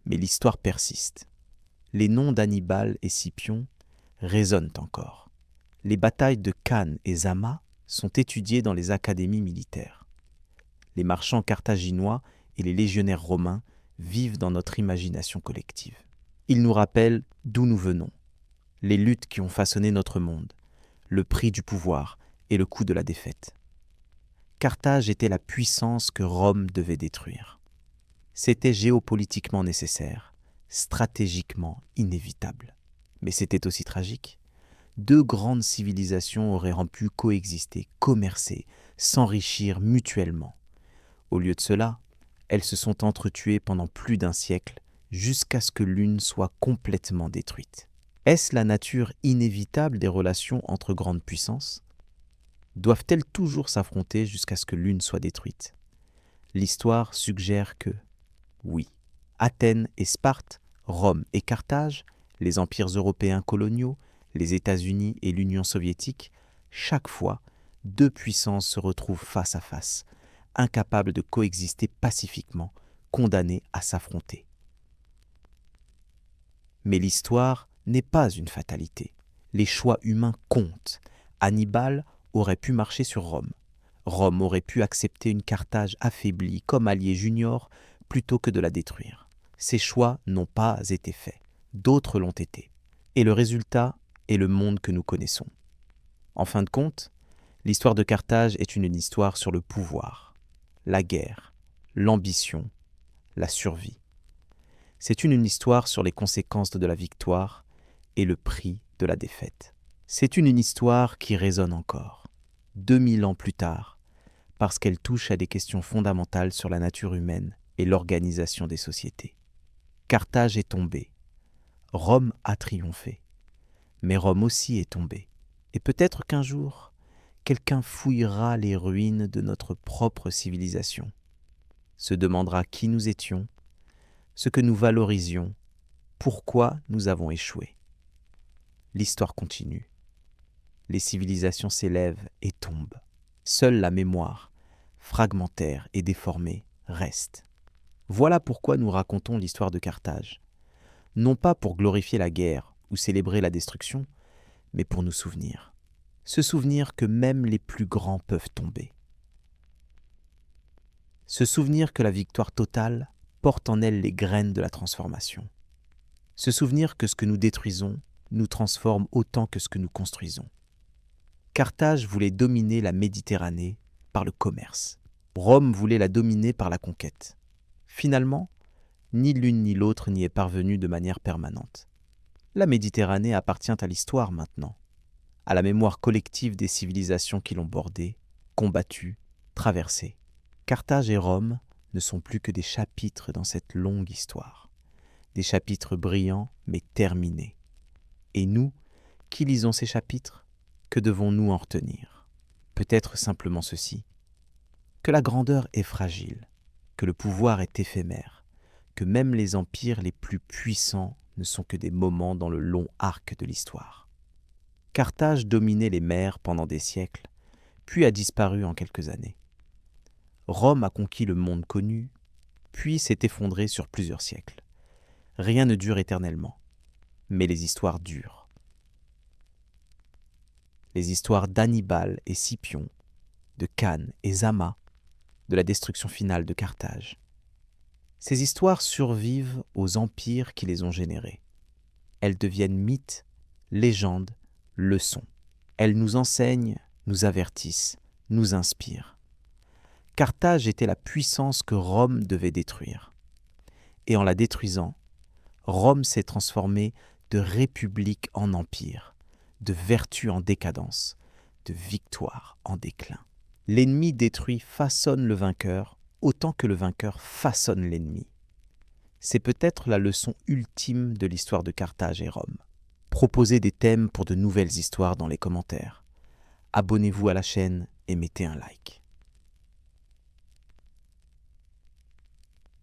Mais l'histoire persiste. Les noms d'Hannibal et Scipion résonnent encore. Les batailles de Cannes et Zama sont étudiées dans les académies militaires. Les marchands carthaginois et les légionnaires romains vivent dans notre imagination collective. Ils nous rappellent d'où nous venons, les luttes qui ont façonné notre monde, le prix du pouvoir et le coût de la défaite. Carthage était la puissance que Rome devait détruire. C'était géopolitiquement nécessaire, stratégiquement inévitable. Mais c'était aussi tragique. Deux grandes civilisations auraient pu coexister, commercer, s'enrichir mutuellement. Au lieu de cela, elles se sont entretuées pendant plus d'un siècle, jusqu'à ce que l'une soit complètement détruite. Est-ce la nature inévitable des relations entre grandes puissances ? Doivent-elles toujours s'affronter jusqu'à ce que l'une soit détruite ? L'histoire suggère que, oui, Athènes et Sparte, Rome et Carthage, les empires européens coloniaux, les États-Unis et l'Union soviétique, chaque fois, deux puissances se retrouvent face à face, incapables de coexister pacifiquement, condamnées à s'affronter. Mais l'histoire n'est pas une fatalité. Les choix humains comptent. Hannibal aurait pu marcher sur Rome. Rome aurait pu accepter une Carthage affaiblie comme allié junior plutôt que de la détruire. Ces choix n'ont pas été faits. D'autres l'ont été. Et le résultat est le monde que nous connaissons. En fin de compte, l'histoire de Carthage est une histoire sur le pouvoir, la guerre, l'ambition, la survie. C'est une histoire sur les conséquences de la victoire et le prix de la défaite. C'est une histoire qui résonne encore, 2000 ans plus tard, parce qu'elle touche à des questions fondamentales sur la nature humaine et l'organisation des sociétés. Carthage est tombée, Rome a triomphé, mais Rome aussi est tombée. Et peut-être qu'un jour, quelqu'un fouillera les ruines de notre propre civilisation, se demandera qui nous étions, ce que nous valorisions, pourquoi nous avons échoué. L'histoire continue. Les civilisations s'élèvent et tombent. Seule la mémoire, fragmentaire et déformée, reste. Voilà pourquoi nous racontons l'histoire de Carthage. Non pas pour glorifier la guerre ou célébrer la destruction, mais pour nous souvenir. Se souvenir que même les plus grands peuvent tomber. Se souvenir que la victoire totale porte en elle les graines de la transformation. Se souvenir que ce que nous détruisons nous transforme autant que ce que nous construisons. Carthage voulait dominer la Méditerranée par le commerce. Rome voulait la dominer par la conquête. Finalement, ni l'une ni l'autre n'y est parvenue de manière permanente. La Méditerranée appartient à l'histoire maintenant, à la mémoire collective des civilisations qui l'ont bordée, combattue, traversée. Carthage et Rome ne sont plus que des chapitres dans cette longue histoire. Des chapitres brillants mais terminés. Et nous, qui lisons ces chapitres, que devons-nous en retenir? Peut-être simplement ceci, que la grandeur est fragile, que le pouvoir est éphémère, que même les empires les plus puissants ne sont que des moments dans le long arc de l'histoire. Carthage dominait les mers pendant des siècles, puis a disparu en quelques années. Rome a conquis le monde connu, puis s'est effondré sur plusieurs siècles. Rien ne dure éternellement, mais les histoires durent. Les histoires d'Hannibal et Scipion, de Cannes et Zama, de la destruction finale de Carthage. Ces histoires survivent aux empires qui les ont générées. Elles deviennent mythes, légendes, leçons. Elles nous enseignent, nous avertissent, nous inspirent. Carthage était la puissance que Rome devait détruire. Et en la détruisant, Rome s'est transformée de république en empire, de vertu en décadence, de victoire en déclin. L'ennemi détruit façonne le vainqueur autant que le vainqueur façonne l'ennemi. C'est peut-être la leçon ultime de l'histoire de Carthage et Rome. Proposez des thèmes pour de nouvelles histoires dans les commentaires. Abonnez-vous à la chaîne et mettez un like.